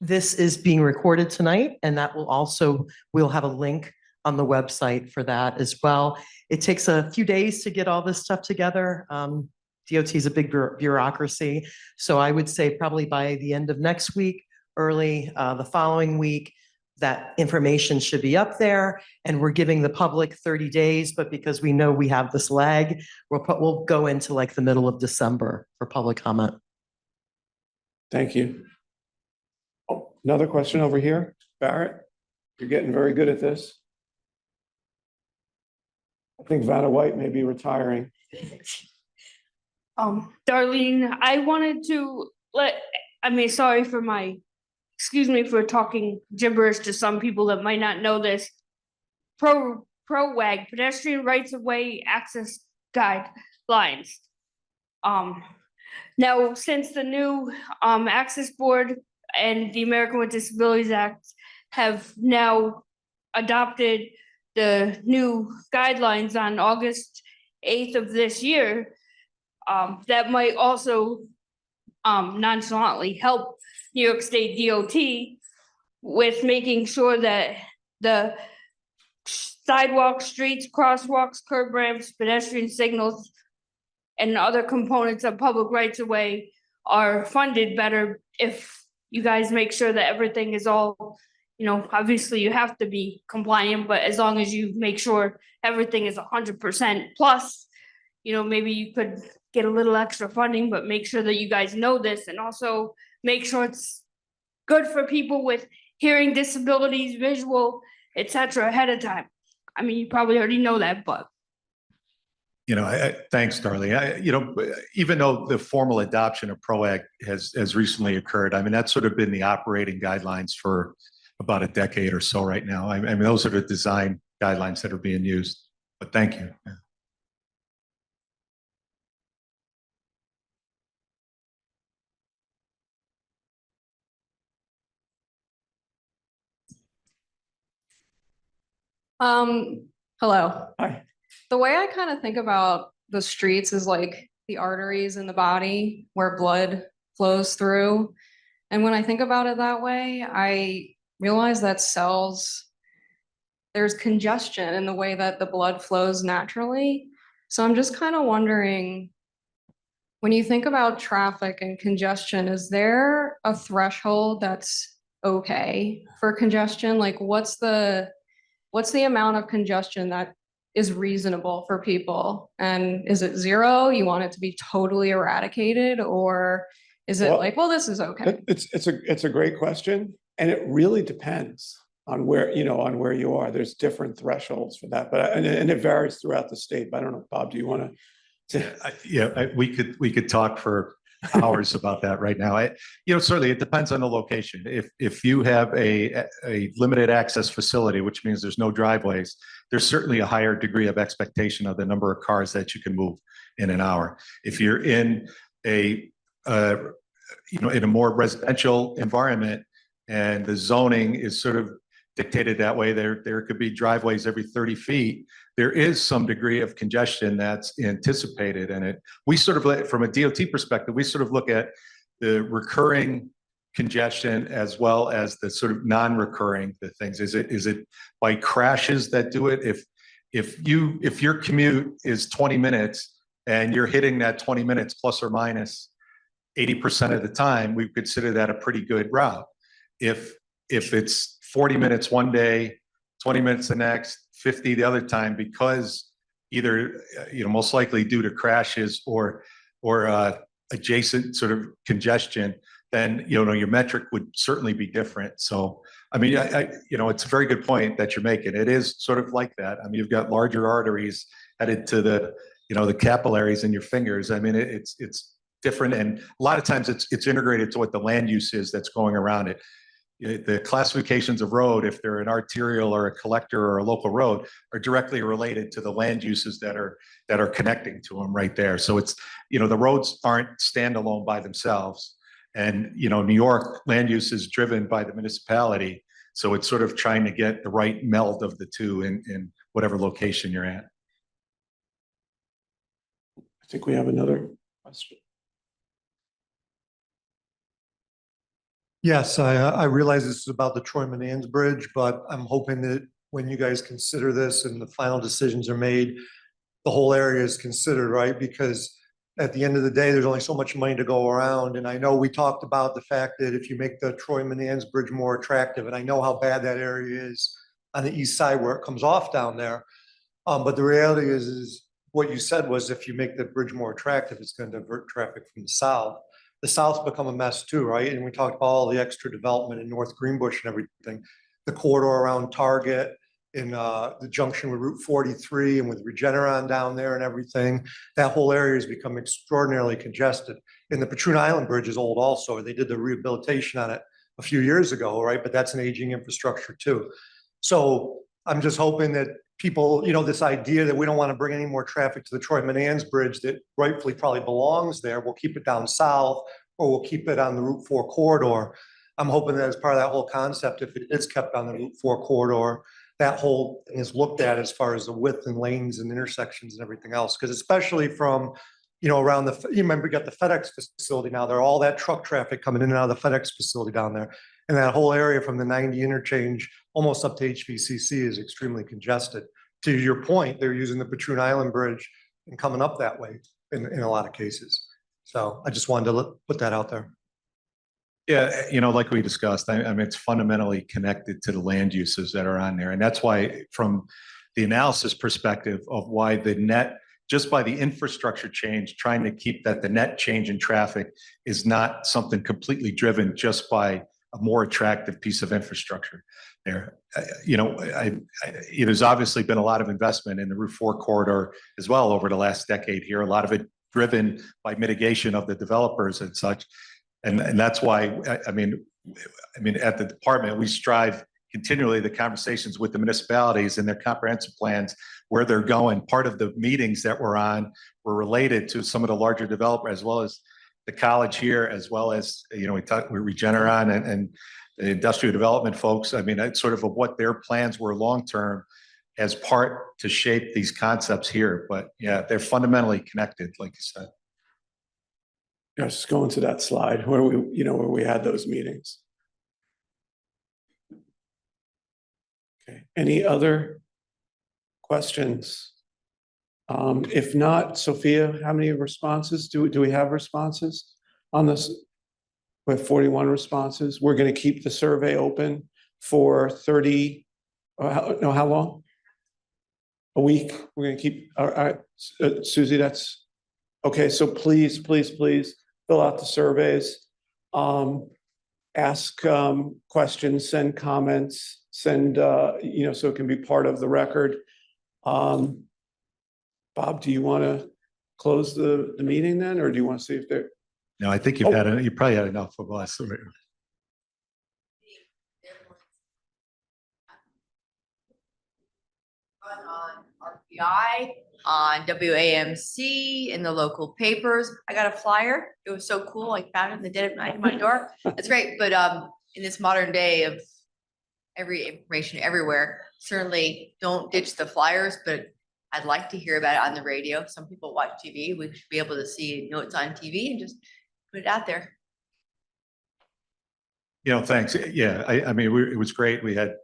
Speaker 21: this is being recorded tonight, and that will also, we'll have a link on the website for that as well. It takes a few days to get all this stuff together. DOT is a big bureaucracy. So I would say probably by the end of next week, early the following week, that information should be up there, and we're giving the public 30 days, but because we know we have this lag, we'll go into like the middle of December for public comment.
Speaker 2: Thank you. Oh, another question over here. Barrett, you're getting very good at this. I think Vanna White may be retiring.
Speaker 12: Darlene, I wanted to sorry for excuse me for talking gibberish to some people that might not know this. PROWAG, Pedestrian Rights of Way Access Guidelines. Now, since the new Access Board and the American with Disabilities Act have now adopted the new guidelines on August 8th of this year, that might also nonchalantly help New York State DOT with making sure that the sidewalks, streets, crosswalks, curb ramps, pedestrian signals, and other components of public rights of way are funded better. If you guys make sure that everything is all, obviously you have to be compliant, but as long as you make sure everything is 100% plus, maybe you could get a little extra funding, but make sure that you guys know this, and also make sure it's good for people with hearing disabilities, visual, etc. ahead of time. I mean, you probably already know that, but.
Speaker 1: Thanks, Darlene. Even though the formal adoption of PROAG has recently occurred, I mean, that's sort of been the operating guidelines for about a decade or so right now. I mean, those are the design guidelines that are being used, but thank you.
Speaker 22: Hello.
Speaker 2: Hi.
Speaker 22: The way I kind of think about the streets is like the arteries in the body where blood flows through. And when I think about it that way, I realize that there's congestion in the way that the blood flows naturally. So I'm just kind of wondering, when you think about traffic and congestion, is there a threshold that's okay for congestion? Like what's the amount of congestion that is reasonable for people? And is it 0? You want it to be totally eradicated, or is it this is okay?
Speaker 2: It's a great question, and it really depends on where you are. There's different thresholds for that, but and it varies throughout the state. But I don't know, Bob, do you want to?
Speaker 1: We could talk for hours about that right now. Certainly it depends on the location. If you have a limited access facility, which means there's no driveways, there's certainly a higher degree of expectation of the number of cars that you can move in an hour. If you're in in a more residential environment and the zoning is sort of dictated that way, there could be driveways every 30 feet. There is some degree of congestion that's anticipated, and we sort of, from a DOT perspective, we sort of look at the recurring congestion as well as the sort of non-recurring things. Is it by crashes that do it? If your commute is 20 minutes and you're hitting that 20 minutes plus or minus 80% of the time, we consider that a pretty good route. If it's 40 minutes one day, 20 minutes the next, 50 the other time, because either, most likely due to crashes or adjacent sort of congestion, then, your metric would certainly be different. So, I mean, it's a very good point that you're making. It is sort of like that. I mean, you've got larger arteries headed to the capillaries in your fingers. I mean, it's different. And a lot of times it's integrated to what the land use is that's going around it. The classifications of road, if they're an arterial or a collector or a local road, are directly related to the land uses that are connecting to them right there. So it's, the roads aren't standalone by themselves. And, New York land use is driven by the municipality. So it's sort of trying to get the right meld of the two in whatever location you're at.
Speaker 2: I think we have another question.
Speaker 3: Yes, I realize this is about the Troy Menands Bridge, but I'm hoping that when you guys consider this and the final decisions are made, the whole area is considered, right? Because at the end of the day, there's only so much money to go around. And I know we talked about the fact that if you make the Troy Menands Bridge more attractive, and I know how bad that area is on the east side where it comes off down there. But the reality is what you said was if you make the bridge more attractive, it's going to divert traffic from the south. The south's become a mess too, right? And we talked about all the extra development in North Greenbush and everything. The corridor around Target in the junction with Route 43 and with Regeneron down there and everything. That whole area has become extraordinarily congested. And the Patroon Island Bridge is old also. They did the rehabilitation on it a few years ago, right? But that's an aging infrastructure too. So I'm just hoping that people, this idea that we don't want to bring any more traffic to the Troy Menands Bridge that rightfully probably belongs there, we'll keep it down south or we'll keep it on the Route 4 corridor. I'm hoping that as part of that whole concept, if it is kept on the Route 4 corridor, that whole thing is looked at as far as the width and lanes and intersections and everything else. Because especially from, around you remember we got the FedEx facility now, there, all that truck traffic coming in and out of the FedEx facility down there. And that whole area from the 90 interchange almost up to HVCC is extremely congested. To your point, they're using the Patroon Island Bridge and coming up that way in a lot of cases. So I just wanted to put that out there.
Speaker 1: Yeah, like we discussed, I mean, it's fundamentally connected to the land uses that are on there. And that's why from the analysis perspective of why the net, just by the infrastructure change, trying to keep that the net change in traffic is not something completely driven just by a more attractive piece of infrastructure there. There's obviously been a lot of investment in the Route 4 corridor as well over the last decade here, a lot of it driven by mitigation of the developers and such. And that's why, I mean, at the department, we strive continually the conversations with the municipalities and their comprehensive plans, where they're going. Part of the meetings that we're on were related to some of the larger developers, as well as the college here, as well as, we talked with Regeneron and the industrial development folks. I mean, it's sort of what their plans were long-term as part to shape these concepts here. But yeah, they're fundamentally connected, like you said.
Speaker 2: Yeah, just going to that slide where we had those meetings. Okay, any other questions? If not, Sophia, how many responses? Do we have responses on this? We have 41 responses. We're going to keep the survey open for 30, how long? A week. We're going to keep, all right, Susie, that's, okay, so please fill out the surveys, ask questions, send comments, send, so it can be part of the record. Bob, do you want to close the meeting then, or do you want to see if there?
Speaker 1: No, I think you probably had enough of us.
Speaker 5: On RPI, on WAMC, in the local papers. I got a flyer. It was so cool. I found it in the dead of night at my door. That's great. But in this modern day of every information everywhere, certainly don't ditch the flyers, but I'd like to hear about it on the radio. Some people watch TV. We should be able to see, it's on TV and just put it out there.
Speaker 1: Thanks. Yeah, I mean, it was great. We had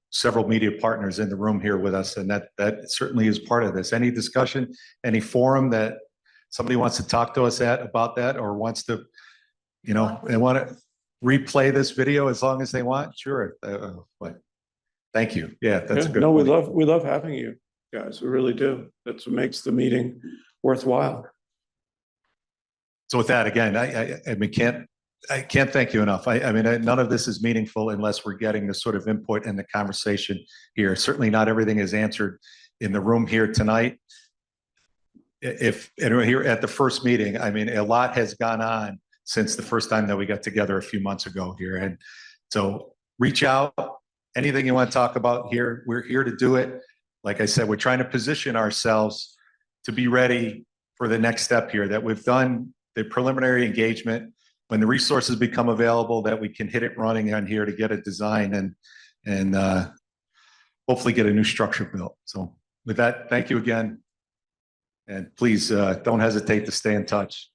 Speaker 1: several media partners in the room here with us, and that certainly is part of this. Any discussion, any forum that somebody wants to talk to us about that or wants to, you know, they want to replay this video as long as they want, sure. But thank you. Yeah, that's a
Speaker 2: Yeah,
Speaker 1: good
Speaker 2: no,
Speaker 1: point.
Speaker 2: we love having you guys. We really do. That's what makes the meeting worthwhile.
Speaker 1: So with that, again, I can't thank you enough. I mean, none of this is meaningful unless we're getting the sort of input and the conversation here. Certainly not everything is answered in the room here tonight. And we're here at the first meeting, I mean, a lot has gone on since the first time that we got together a few months ago here. And so reach out, anything you want to talk about here, we're here to do it. Like I said, we're trying to position ourselves to be ready for the next step here, that we've done the preliminary engagement. When the resources become available, that we can hit it running on here to get a design and hopefully get a new structure built. So with that, thank you again. And please don't hesitate to stay in touch.